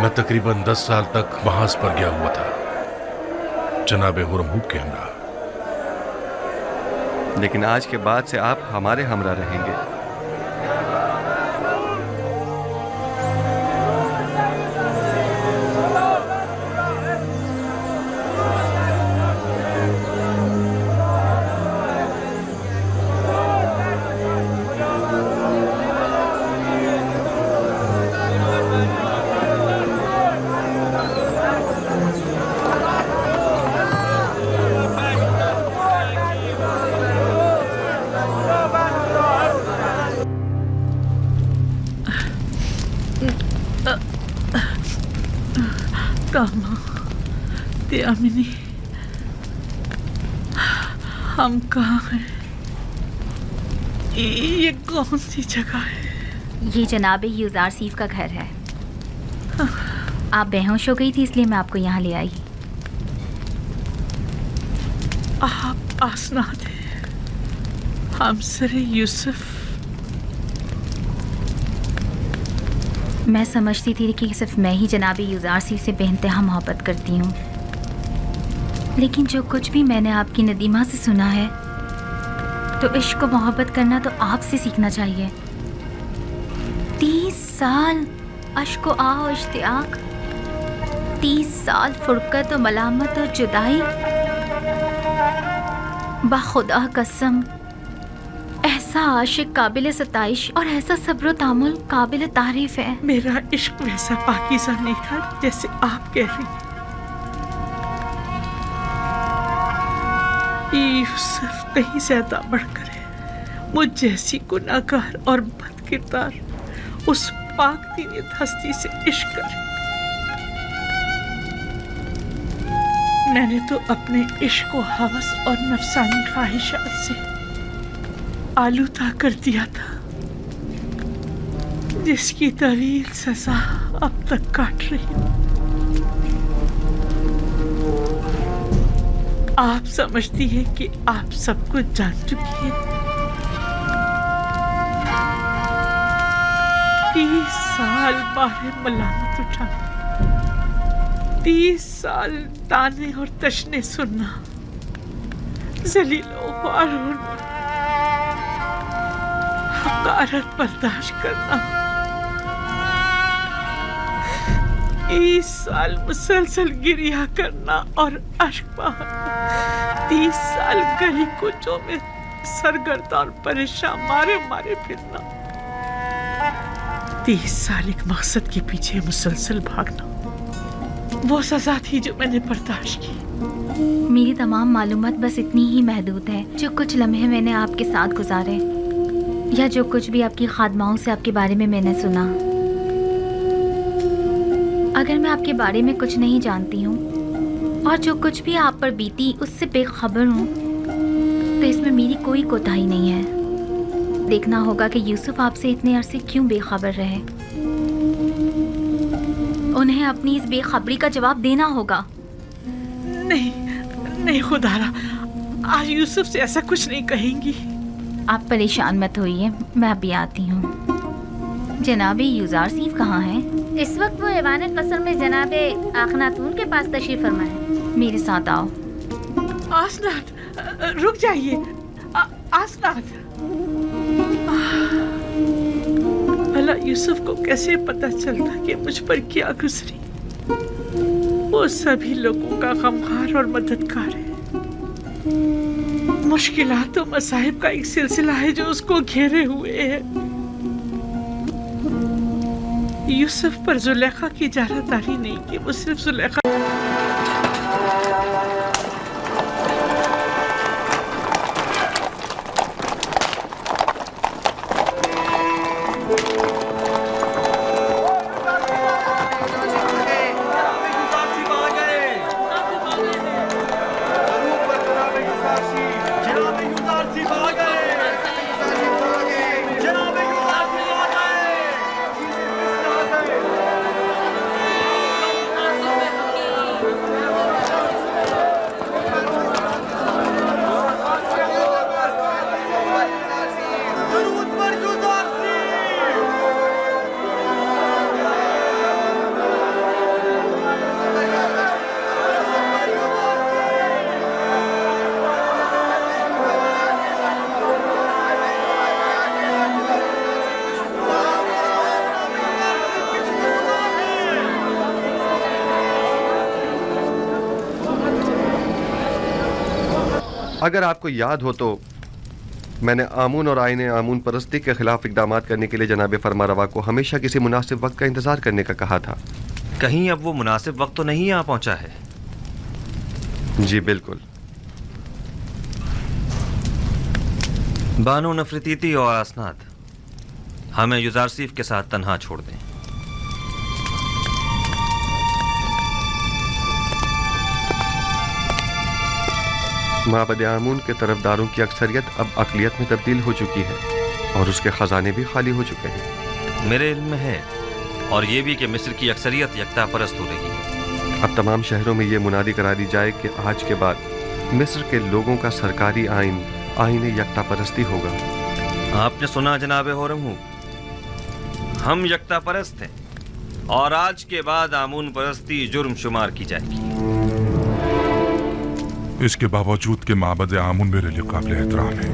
मैं तकरीबन 10 साल तक महाज पर गया हुआ था, जनाब हुरम हुब के हमरा। लेकिन आज के बाद से आप हमारे हमरा रहेंगे। कामा, त्यामिनी, हम कहाँ हैं? ये कौन सी जगह है? ये जनाब यूज़ार सीफ का घर है। आप बेहोश हो गई थी इसलिए मैं आपको यहाँ ले आई। आप आसना थे, हमसरे यूसुफ। मैं समझती थी कि सिर्फ मैं ही जनाब यूज़ार सीफ से बेइंतहा मोहब्बत करती हूँ, लेकिन जो कुछ भी मैंने आपकी नदीमा से सुना है तो इश्क को मोहब्बत करना तो आपसे सीखना चाहिए। 30 साल अश्क व आह और इश्तियाक, 30 साल फुरकत और मलामत और जुदाई। बाखुदा कसम, ऐसा आशिक काबिल सताइश और ऐसा सब्र तामुल काबिल तारीफ है। मेरा इश्क वैसा पाकीज़ा नहीं था जैसे आप कह रही हैं। यूसुफ कहीं ज्यादा बढ़कर है। मुझ जैसी गुनाहगार और बदकिरदार उस पाक दीनियत हस्ती से इश्क करे। मैंने तो अपने इश्क को हवस और नफसानी ख्वाहिशात से आलूदा कर दिया था, जिसकी तवील सजा अब तक काट रही हूँ। आप समझती हैं कि आप सब कुछ जान चुकी हैं। 30 साल बारे मलामत उठाना, 30 साल ताने और तशने सुनना, जलीलो ख्वार होना, हकारत बर्दाश्त करना, 30 साल मुसलसल गिरिया करना और अश्क बहाना, 30 साल गली कोचों में सरगर्दा और परेशान मारे मारे फिरना, 30 साल एक मकसद के पीछे मुसलसल भागना, वो सजा थी जो मैंने बर्दाश्त की। मेरी तमाम मालूमात बस इतनी ही महदूद है। जो कुछ लम्हे मैंने आपके साथ गुजारे या जो कुछ भी आपकी खादमाओं से आपके बारे में मैंने सुना, अगर मैं आपके बारे में कुछ नहीं जानती हूँ और जो कुछ भी आप पर बीती उससे बेखबर हूँ, तो इसमें मेरी कोई कोताही नहीं है। देखना होगा कि यूसुफ आपसे इतने अरसे क्यों बेखबर रहे। उन्हें अपनी इस बेखबरी का जवाब देना होगा। नहीं नहीं खुदारा, आज यूसुफ से ऐसा कुछ नहीं कहेंगी। आप परेशान मत होइए, मैं अभी आती हूँ। जनाब यूज़ार सीफ कहाँ हैं? इस वक्त वो ऐवान कसर में जनाब आखनातून के पास तशरीफ फरमा है। मेरे साथ आओ। आसनात, रुक जाइए। आसनात, भला यूसुफ को कैसे पता चलता कि मुझ पर क्या गुजरी? वो सभी लोगों का गमखार और मददगार है। मुश्किलात और मसाइब का एक सिलसिला है जो उसको घेरे हुए है। यूसुफ पर जुलेखा की जारादारी नहीं कि वो सिर्फ जुलेखा। अगर आपको याद हो तो मैंने आमून और आईने आमून परस्ती के खिलाफ इकदामात करने के लिए जनाब फरमारवा को हमेशा किसी मुनासिब वक्त का इंतज़ार करने का कहा था। कहीं अब वो मुनासिब वक्त तो नहीं आ पहुंचा है? जी बिल्कुल। बानो नफरतीती और आसनाद, हमें युजारसीफ के साथ तन्हा छोड़ दें। माबद आमून के तरफदारों की अक्सरियत अब अक़लियत में तब्दील हो चुकी है और उसके ख़जाने भी खाली हो चुके हैं। मेरे इल्म में है, और ये भी कि मिस्र की अक्सरियत यकता परस्त हो रही है। अब तमाम शहरों में ये मुनादी करा दी जाए कि आज के बाद मिस्र के लोगों का सरकारी आईन यकता परस्ती होगा। आपने सुना जनाब होरम, हम यकता परस्त हैं और आज के बाद आमून परस्ती जुर्म शुमार की जाएगी। इसके बावजूद कि माबद आमून मेरे लिए काबिल एहतराम है,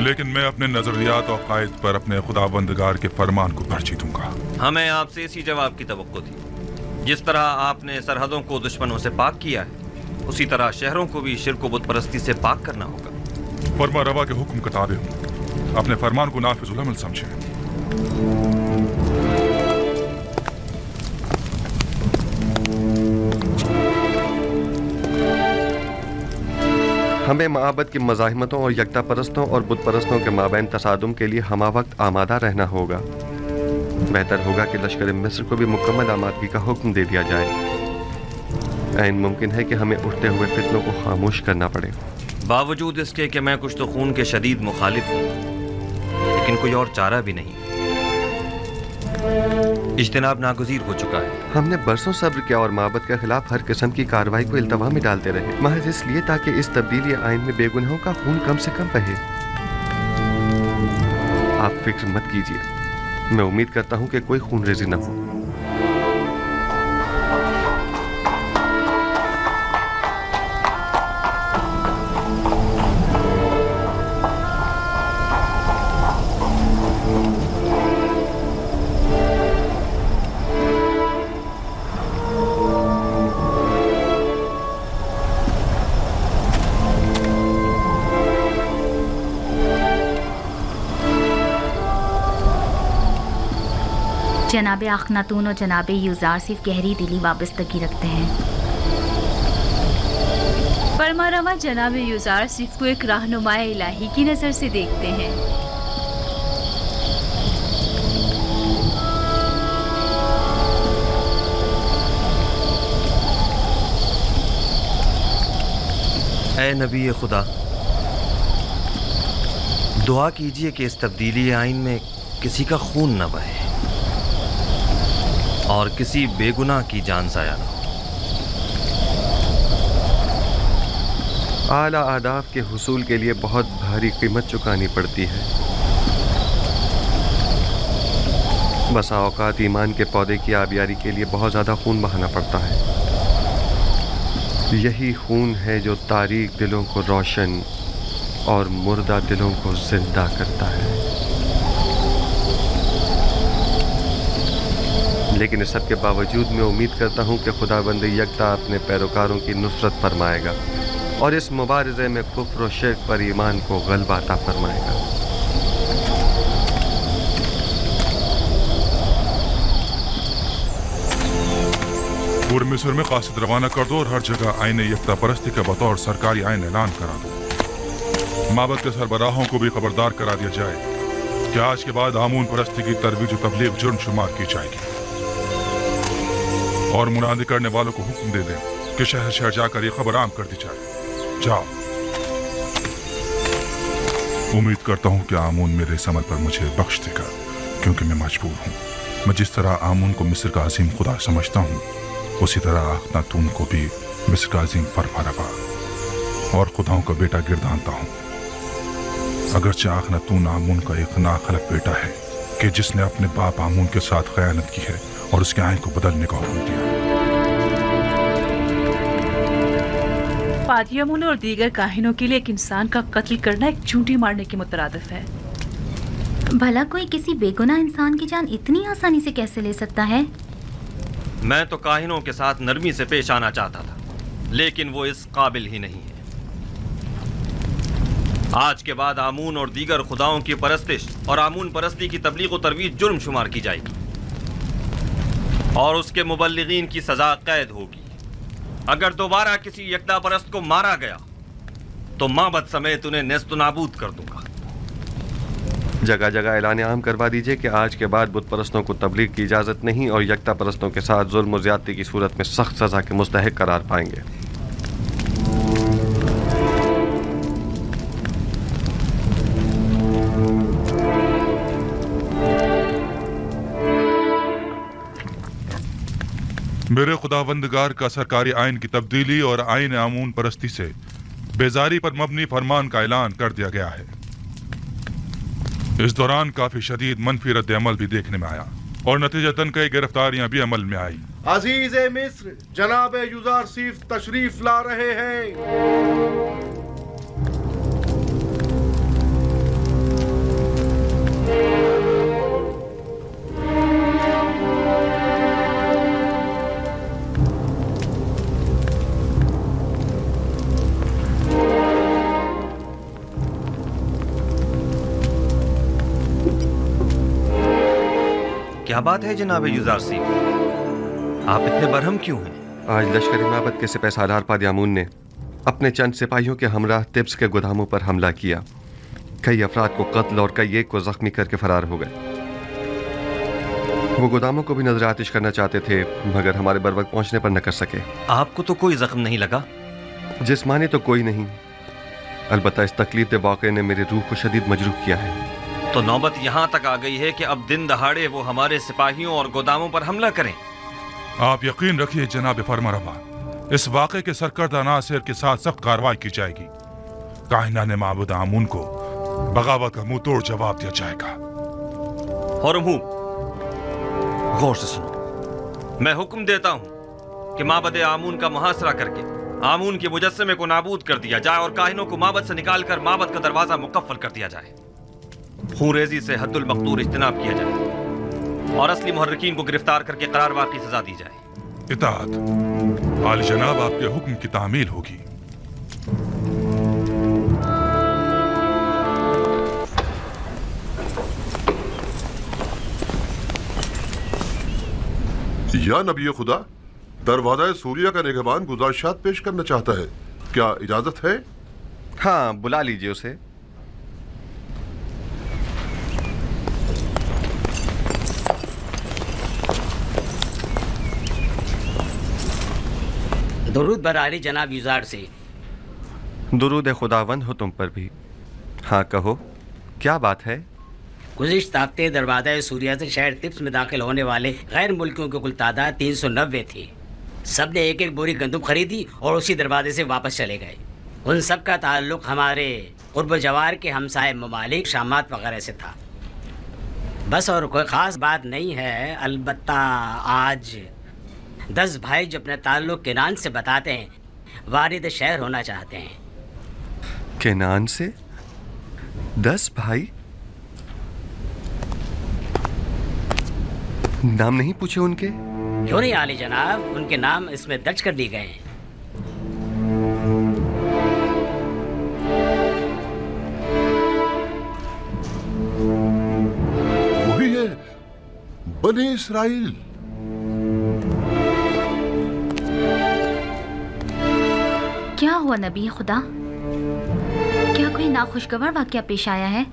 लेकिन मैं अपने नजरियात और कायद पर अपने खुदाबंदगार के फरमान को तरजीह दूंगा। हमें आपसे इसी जवाब की तवक्को थी। जिस तरह आपने सरहदों को दुश्मनों से पाक किया है, उसी तरह शहरों को भी शिर्क व बुत परस्ती से पाक करना होगा। फरमा रवा के हुक्म के ताबे हूं, अपने फरमान को नाफिजुल अमल समझें। हमें माबद की मज़ाहिमतों और यकता परस्तों और बुत परस्तों के माबैन तसादुम के लिए हमा वक्त आमादा रहना होगा। बेहतर होगा कि लश्कर मिस्र को भी मुकम्मल आमादगी का हुक्म दे दिया जाए। ऐन मुमकिन है कि हमें उठते हुए फितनों को खामोश करना पड़े। बावजूद इसके कि मैं कुछ तो खून के शदीद मुखालिफ हूँ, लेकिन कोई और चारा भी नहीं। इज्तिनाब नागुज़ीर हो चुका है। हमने बरसों सब्र किया और माबद के खिलाफ हर किस्म की कार्रवाई को इल्तवा में डालते रहे, महज इसलिए ताकि इस तब्दीली आइन में बेगुनाहों का खून कम से कम बहे। आप फिक्र मत कीजिए, मैं उम्मीद करता हूँ कि कोई खून रेज़ी न हो। जनाब अखनातून और जनाब युजारसीफ गहरी दिली वाबस्तगी रखते हैं। फरमारवा जनाब युजारसीफ को एक रहनुमाए इलाही की नज़र से देखते हैं। ऐ नबी खुदा, दुआ कीजिए कि इस तब्दीली आइन में किसी का खून न बहे और किसी बेगुनाह की जान ज़ाया न हो। आला आदाब के हुसूल के लिए बहुत भारी कीमत चुकानी पड़ती है। बसा औकात ईमान के पौधे की आबियारी के लिए बहुत ज़्यादा खून बहाना पड़ता है। यही खून है जो तारीक दिलों को रोशन और मुर्दा दिलों को जिंदा करता है। लेकिन इस सब के बावजूद मैं उम्मीद करता हूँ कि खुदाबंद यकता अपने पैरोकारों की नुसरत फरमाएगा और इस मुबारज़े में कुफ्र और शिर्क पर ईमान को गलबा अता फरमाएगा। पूरे मिस्र में कासिद रवाना कर दो और हर जगह आईने यकता परस्ती के बतौर सरकारी आइन ऐलान करा दो। माबद के सरबराहों को भी खबरदार करा दिया जाए कि आज के बाद आमून परस्ती की तरवीज और तबलीग जुर्म शुमार की जाएगी और मुनादी करने वालों को हुक्म दे दें कि शहर शहर जाकर ये खबर आम कर दी जाए। जाओ। उम्मीद करता हूँ कि आमून मेरे इस अमल पर मुझे बख्श देगा, क्योंकि मैं मजबूर हूँ। मैं जिस तरह आमून को मिस्र का अजीम खुदा समझता हूँ, उसी तरह अखनातून को भी मिस्र का अजीम फरमारवा और खुदाओं का बेटा गिरदानता हूँ। अगरचे अखनातून आमून का एक नाखलफ बेटा है कि जिसने अपने बाप आमून के साथ खयानत की है और उसके आइन को बदलने का हुक्म दिया। पादियामुन और दीगर काहिनों के लिए एक इंसान का कत्ल करना एक चूंटी मारने के मुतरादिफ है। भला कोई किसी बेगुनाह इंसान की जान इतनी आसानी से कैसे ले सकता है? मैं तो काहिनों के साथ नरमी से पेश आना चाहता था, لیکن وہ اس قابل ہی نہیں ہے۔ آج کے بعد آمون اور دیگر خداؤں کی پرستش اور آمون پرستی کی تبلیغ و ترویج جرم شمار کی جائے گی اور اس کے مبلغین کی سزا قید ہوگی۔ اگر دوبارہ کسی یکتا پرست کو مارا گیا تو معبد سمیت انہیں نیست و نابود کر دوں گا۔ جگہ جگہ اعلان عام کروا دیجئے کہ آج کے بعد بت پرستوں کو تبلیغ کی اجازت نہیں اور یکتا پرستوں کے ساتھ ظلم و زیادتی کی صورت میں سخت سزا کے مستحق قرار پائیں گے۔ میرے خداوندگار کا سرکاری آئین کی تبدیلی اور آئین آمون پرستی سے بیزاری پر مبنی فرمان کا اعلان کر دیا گیا ہے۔ اس دوران کافی شدید منفی رد عمل بھی دیکھنے میں آیا اور نتیجتاً کئی گرفتاریاں بھی عمل میں آئی۔ عزیز مصر جناب یوزارسیف تشریف لا رہے ہیں۔ کیا بات ہے جناب یوزارسیف؟ آپ اتنے برہم کیوں ہیں؟ آج لشکری معبد کے سپہ سالار پادی آمون نے اپنے چند سپاہیوں کے ہمراہ طبس کے گوداموں پر حملہ کیا۔ کئی افراد کو قتل اور کئی ایک کو زخمی کر کے فرار ہو گئے۔ وہ گوداموں کو بھی نظر آتش کرنا چاہتے تھے مگر ہمارے بر وقت پہنچنے پر نہ کر سکے۔ آپ کو تو کوئی زخم نہیں لگا؟ جسمانی تو کوئی نہیں، البتہ اس تکلیف دہ واقعے نے میری روح کو شدید مجروح کیا ہے۔ تو نوبت یہاں تک آ گئی ہے کہ اب دن دہاڑے وہ ہمارے سپاہیوں اور گوداموں پر حملہ کریں۔ آپ یقین رکھیے جناب فرمانروا، اس واقعے کے سرکردہ ناصر کے ساتھ سخت کارروائی کی جائے گی۔ کاہنان معبد آمون کو بغاوت کا منہ توڑ جواب دیا جائے گا۔ غور سے سنو، میں حکم دیتا ہوں کہ معبد آمون کا محاصرہ کر کے آمون کے مجسمے کو نابود کر دیا جائے اور کاہنوں کو معبد سے نکال کر معبد کا دروازہ مقفل کر دیا جائے۔ خون ریزی سے حد المقدور اجتناب کیا جائے اور اصلی محرکین کو گرفتار کر کے قرار واقعی سزا دی جائے۔ اطاعت عالی جناب، آپ کے حکم کی تعمیل ہوگی۔ یا نبی خدا، دروازہ سوریہ کا نگہبان گزارشات پیش کرنا چاہتا ہے، کیا اجازت ہے؟ ہاں، بلا لیجئے اسے۔ درود بر عالی جناب یوزار سے۔ درود خداوند ہو تم پر بھی۔ ہاں کہو، کیا بات ہے؟ گزشتہ ہفتے دروازہ سوریہ سے شہر طبس میں داخل ہونے والے غیر ملکیوں کی کل تعداد 390 تھی۔ سب نے ایک ایک بوری گندم خریدی اور اسی دروازے سے واپس چلے گئے۔ ان سب کا تعلق ہمارے قرب و جوار کے ہمسائے ممالک شامات وغیرہ سے تھا۔ بس اور کوئی خاص بات نہیں ہے، البتہ آج 10 بھائی جو اپنے تعلق کینان سے بتاتے ہیں وارد شہر ہونا چاہتے ہیں۔ کینان سے 10 بھائی؟ نام نہیں پوچھے ان کے؟ کیوں نہیں عالی جناب، ان کے نام اس میں درج کر دیے گئے ہیں۔ وہی ہے بنی اسرائیل۔ کیا ہوا نبی خدا؟ کیا کوئی ناخوشگوار واقعہ پیش آیا ہے؟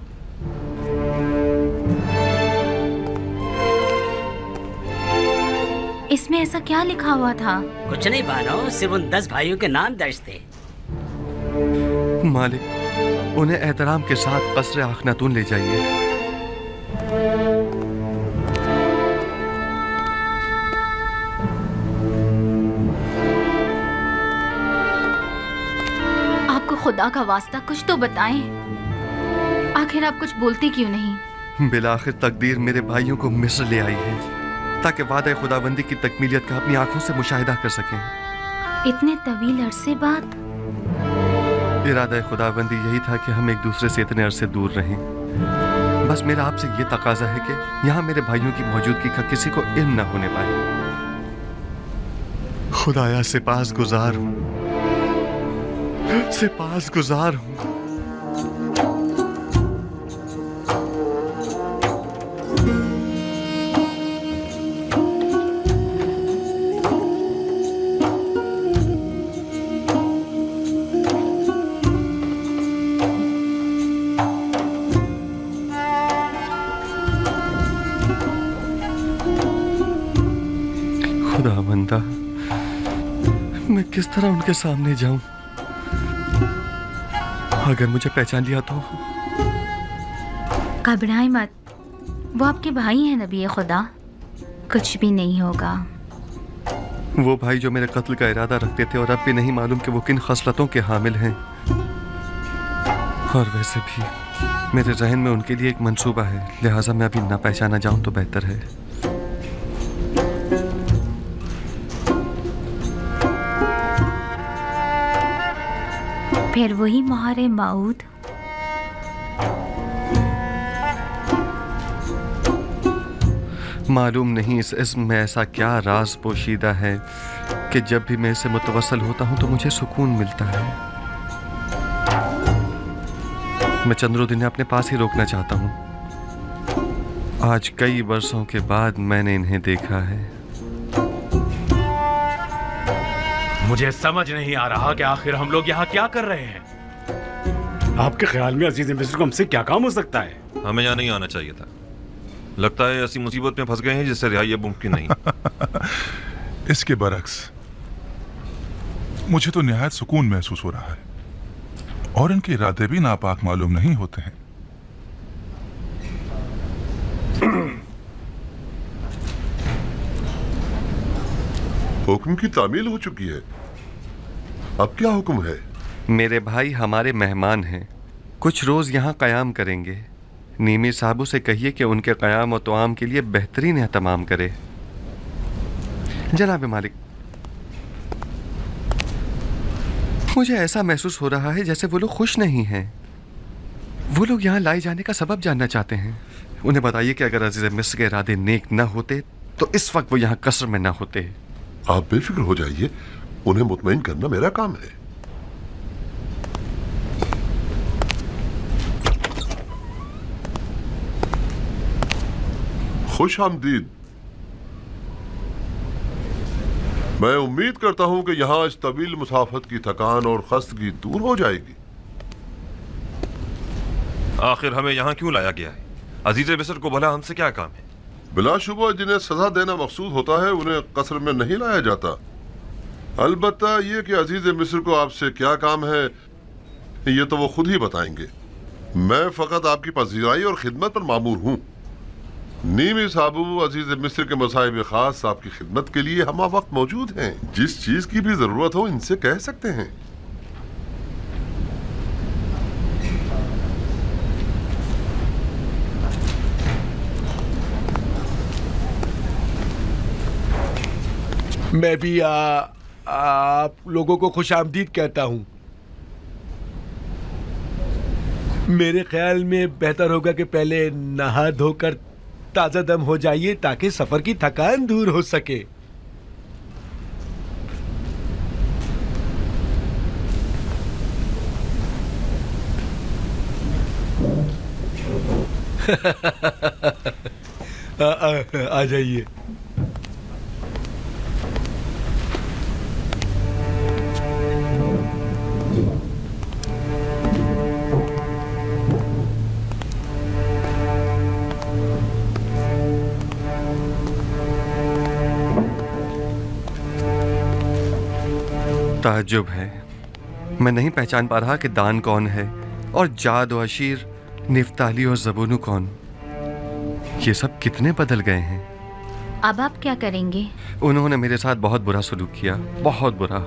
اس میں ایسا کیا لکھا ہوا تھا؟ کچھ نہیں بانو، صرف ان 10 بھائیوں کے نام درج تھے۔ مالک، انہیں احترام کے ساتھ قصر آخناتون لے جائیے۔ آپ کو خدا کا واسطہ کچھ تو بتائیں، آخر آپ کچھ بولتے کیوں نہیں؟ بالآخر تقدیر میرے بھائیوں کو مصر لے آئی ہے تاکہ وعدہ خداوندی کی تکمیلیت کا اپنی آنکھوں سے مشاہدہ کر سکیں۔ اتنے طویل عرصے بعد؟ ارادہ خداوندی یہی تھا کہ ہم ایک دوسرے سے اتنے عرصے دور رہیں۔ بس میرا آپ سے یہ تقاضا ہے کہ یہاں میرے بھائیوں کی موجودگی کا کسی کو علم نہ ہونے پائے۔ خدایا سپاس گزار ہوں सिपासगुजार हूँ। खुदावंदा, मैं किस तरह उनके सामने जाऊं? अगर मुझे पहचान लिया तो? घबराएं मत, वो आपके भाई हैं नबी खुदा, कुछ भी नहीं होगा। वो भाई जो मेरे कत्ल का इरादा रखते थे और अब भी नहीं मालूम कि वो किन खसलतों के हामिल हैं। और वैसे भी मेरे जहन में उनके लिए एक मंसूबा है, लिहाजा मैं अभी ना पहचाना जाऊं तो बेहतर है। फिर वही मोहरे माऊद। मालूम नहीं इस इस्म में ऐसा क्या राज पोशीदा है कि जब भी मैं इससे मुतवस्सल होता हूं तो मुझे सुकून मिलता है। मैं चंद्रुद्दीन अपने पास ही रोकना चाहता हूं। आज कई वर्षों के बाद मैंने इन्हें देखा है। मुझे समझ नहीं आ रहा कि आखिर हम लोग यहाँ क्या कर रहे हैं। आपके ख्याल में अजीज मिस्र को हमसे क्या काम हो सकता है? हमें यहाँ नहीं आना चाहिए था। लगता है ऐसी मुसीबत में फंस गए हैं जिससे रिहाई अब मुमकिन नहीं। इसके बरक्स मुझे तो निहायत सुकून महसूस हो रहा है और इनके इरादे भी नापाक मालूम नहीं होते हैं। हुक्म की तामील हो चुकी है, अब क्या हुक्म है? मेरे भाई हमारे मेहमान हैं, कुछ रोज यहाँ क़याम करेंगे। नीमी साहबू से कहिए कि उनके क़याम और तोआम के लिए बेहतरीन एहतमाम करे। जनाब मालिक, मुझे ऐसा महसूस हो रहा है जैसे वो लोग खुश नहीं हैं। वो लोग यहाँ लाए जाने का सबब जानना चाहते हैं। उन्हें बताइए कि अगर अजीज मिस्र के इरादे नेक न होते तो इस वक्त वो यहाँ कसर में न होते। आप बेफिक्र हो जाइए, उन्हें मुतमईन करना मेरा काम है। खुश आमदीद। मैं उम्मीद करता हूं कि यहां इस तवील मुसाफत की थकान और खस्तगी दूर हो जाएगी। आखिर हमें यहाँ क्यों लाया गया है? अजीज मिस्र को भला हमसे क्या काम है? बिलाशुबा जिन्हें सजा देना मकसूद होता है उन्हें कसर में नहीं लाया जाता। अलबत्ता ये कि अजीज मिस्र को आपसे क्या काम है ये तो वो खुद ही बताएंगे। मैं फकत आपकी पजीराई और खिदमत पर मामूर हूँ। नीमी साहबू अजीज मिस्र के मसाइब खास आपकी खिदमत के लिए हम वक्त मौजूद हैं। जिस चीज की भी जरूरत हो इनसे कह सकते हैं। मैं भी आप लोगों को खुश आमदीद कहता हूँ। मेरे ख्याल में बेहतर होगा कि पहले नहा धोकर ताज़ा दम हो जाइए ताकि सफर की थकान दूर हो सके। आ जाइए। ताज्जुब है, मैं नहीं पहचान पा रहा कि दान कौन है और जाद व अशीर, निफ्ताली और ज़बूनु कौन। ये सब कितने बदल गए हैं। अब आप क्या करेंगे? उन्होंने मेरे साथ बहुत बुरा सलूक किया, बहुत बुरा।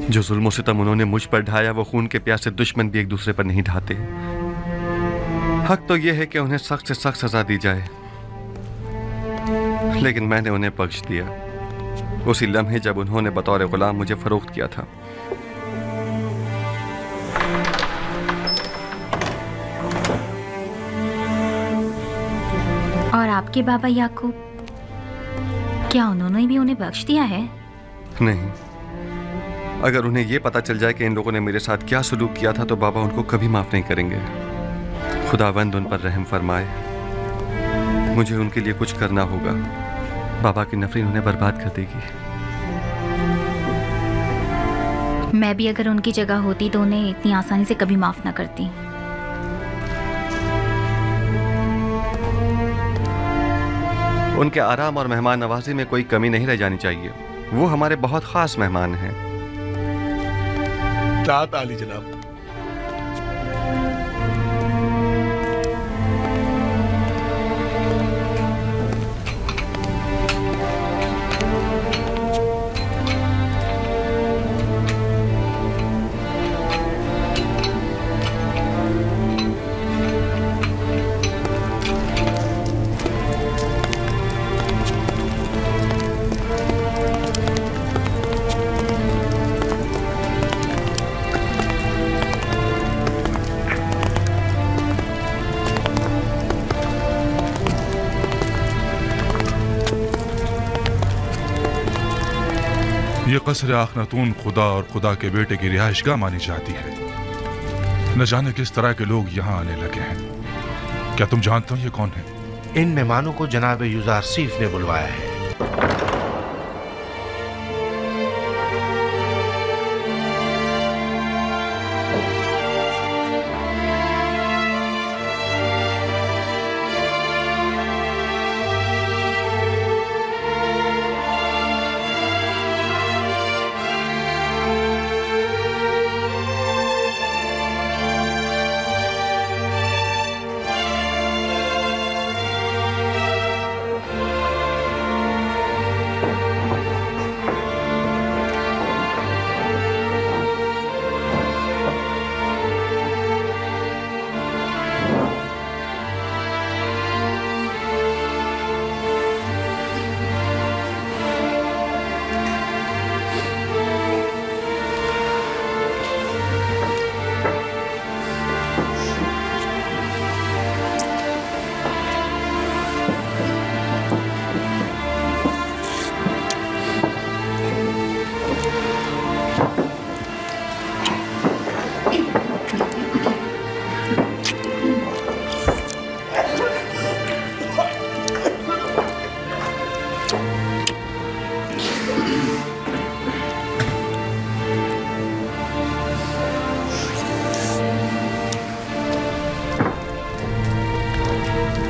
जो जुल्म सितम उन्होंने मुझ पर ढाया वो खून के प्यासे दुश्मन भी एक दूसरे पर नहीं ढाते। हक तो यह है कि उन्हें सख्त से सख्त सजा दी जाए, लेकिन मैंने उन्हें बख्श दिया उसी लम्हे जब उन्होंने बतौर गुलाम मुझे फरोख्त किया था। और आपके बाबा याकूब, क्या उन्होंने भी उन्हें बख्श दिया है? नहीं, अगर उन्हें ये पता चल जाए कि इन लोगों ने मेरे साथ क्या सलूक किया था तो बाबा उनको कभी माफ़ नहीं करेंगे। खुदावंद उन पर रहम फरमाए। मुझे उनके लिए कुछ करना होगा। बाबा की नफरत उन्हें बर्बाद कर देगी। मैं भी अगर उनकी जगह होती तो उन्हें इतनी आसानी से कभी माफ़ ना करती। उनके आराम और मेहमान नवाजी में कोई कमी नहीं रह जानी चाहिए। वो हमारे बहुत ख़ास मेहमान हैं। दात आली जनाब। ये कसर आखनातून खुदा और खुदा के बेटे की रिहाइशगाह मानी जाती है। न जाने किस तरह के लोग यहाँ आने लगे हैं। क्या तुम जानते हो ये कौन है? इन मेहमानों को जनाब युजारसीफ ने बुलवाया है।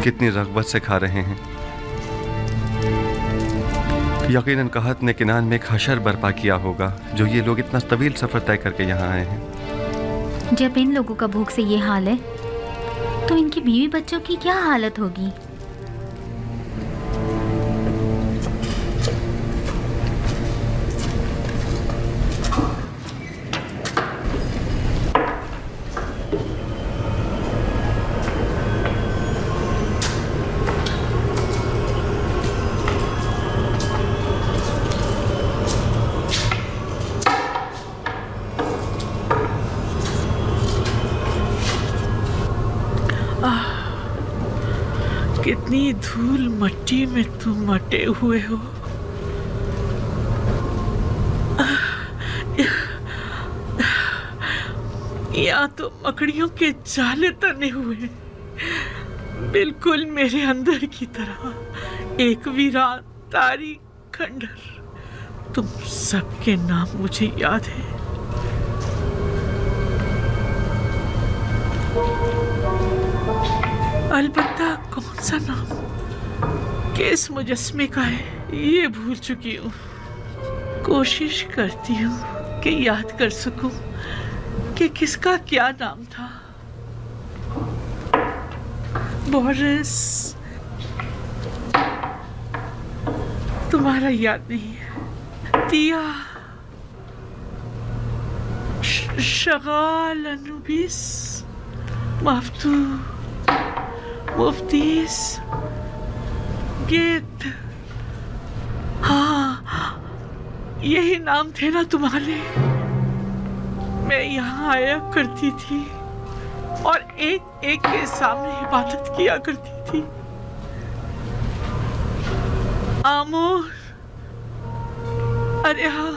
कितनी रग़बत से खा रहे हैं। यकीनन कहत ने किनान में एक हशर बर्पा किया होगा जो ये लोग इतना तवील सफ़र तय करके यहाँ आए हैं। जब इन लोगों का भूख से ये हाल है तो इनकी बीवी बच्चों की क्या हालत होगी। कितनी धूल मट्टी में तुम मटे हुए हो। यहाँ तो मकड़ियों के जाले तने हुए, बिल्कुल मेरे अंदर की तरह एक वीरान तारी खंडर। तुम सबके नाम मुझे याद है। अलबत्ता कौन सा नाम किस मुजस्मे का है ये भूल चुकी हूँ। कोशिश करती हूँ कि याद कर सकूं कि किसका क्या नाम था। बोरिस, तुम्हारा याद नहीं है। तिया, शगाल, अनुबिस, माफ्तू, मुफ्तीस, गेट। हाँ, यही नाम थे ना तुम्हारे। मैं यहाँ आया करती थी और एक एक के सामने इबादत किया करती थी। आमोर, अरे हाँ,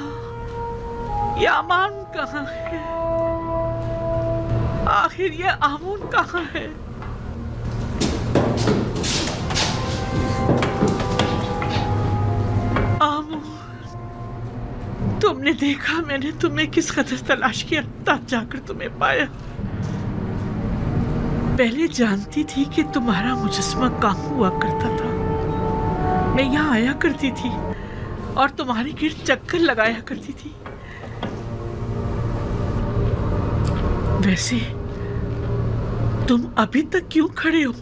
ये अमान कहाँ है? आखिर ये आमून कहाँ है? आमून, तुमने देखा मैंने तुम्हें किस कदर तलाश किया, तब जाकर तुम्हें पाया। पहले जानती थी कि तुम्हारा मुजस्समा कहाँ हुआ करता था। मैं यहाँ आया करती थी और तुम्हारे गिर्द चक्कर लगाया करती थी। वैसे तुम अभी तक क्यों खड़े हो?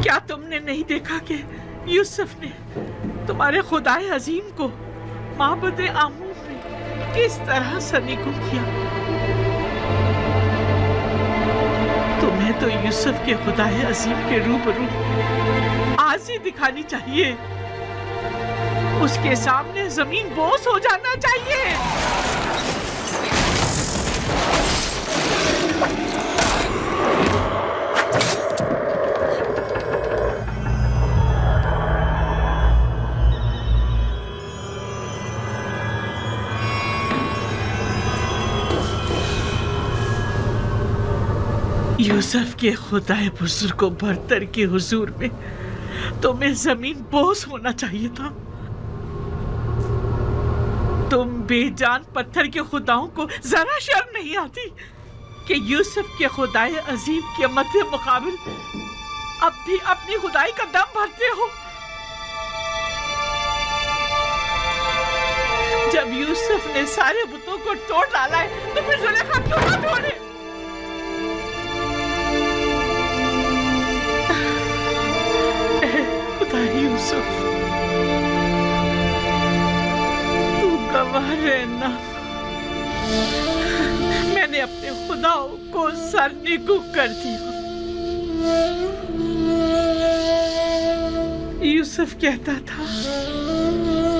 क्या तुमने नहीं देखा कि यूसुफ ने तुम्हारे खुदाए अजीम को माबद आमून में किस तरह सनीको किया? तुम्हें तो यूसुफ के खुदाए अजीम के रूबरू आज ही दिखानी चाहिए। उसके सामने जमीन बोस हो जाना चाहिए। यूसुफ के खुदाए बुजुर्ग को बरतर के हुजूर में तुम्हें जमीन बोस होना चाहिए था। तुम बेजान पत्थर के खुदाओं को जरा शर्म नहीं आती कि यूसुफ के खुदाए अजीम के मध्य मुकाबिल अब भी अपनी खुदाई का दम भरते हो। जब यूसुफ ने सारे बुतों को तोड़ डाला है तो फिर जुलेखा क्यों ना तोड़े? खुदा यूसुफ, तू गवाह रहना, मैंने अपने खुदाओं को सरनिगू कर दिया। यूसुफ कहता था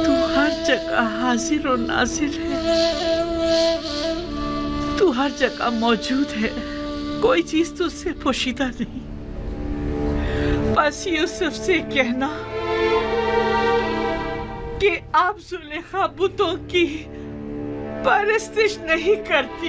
तू हर जगह हाजिर और नाजिर है, तू हर जगह मौजूद है, कोई चीज तुझसे पोशीदा नहीं। बस यूसुफ से कहना कि आप जुलेखा बुतों की परस्तिश नहीं करती।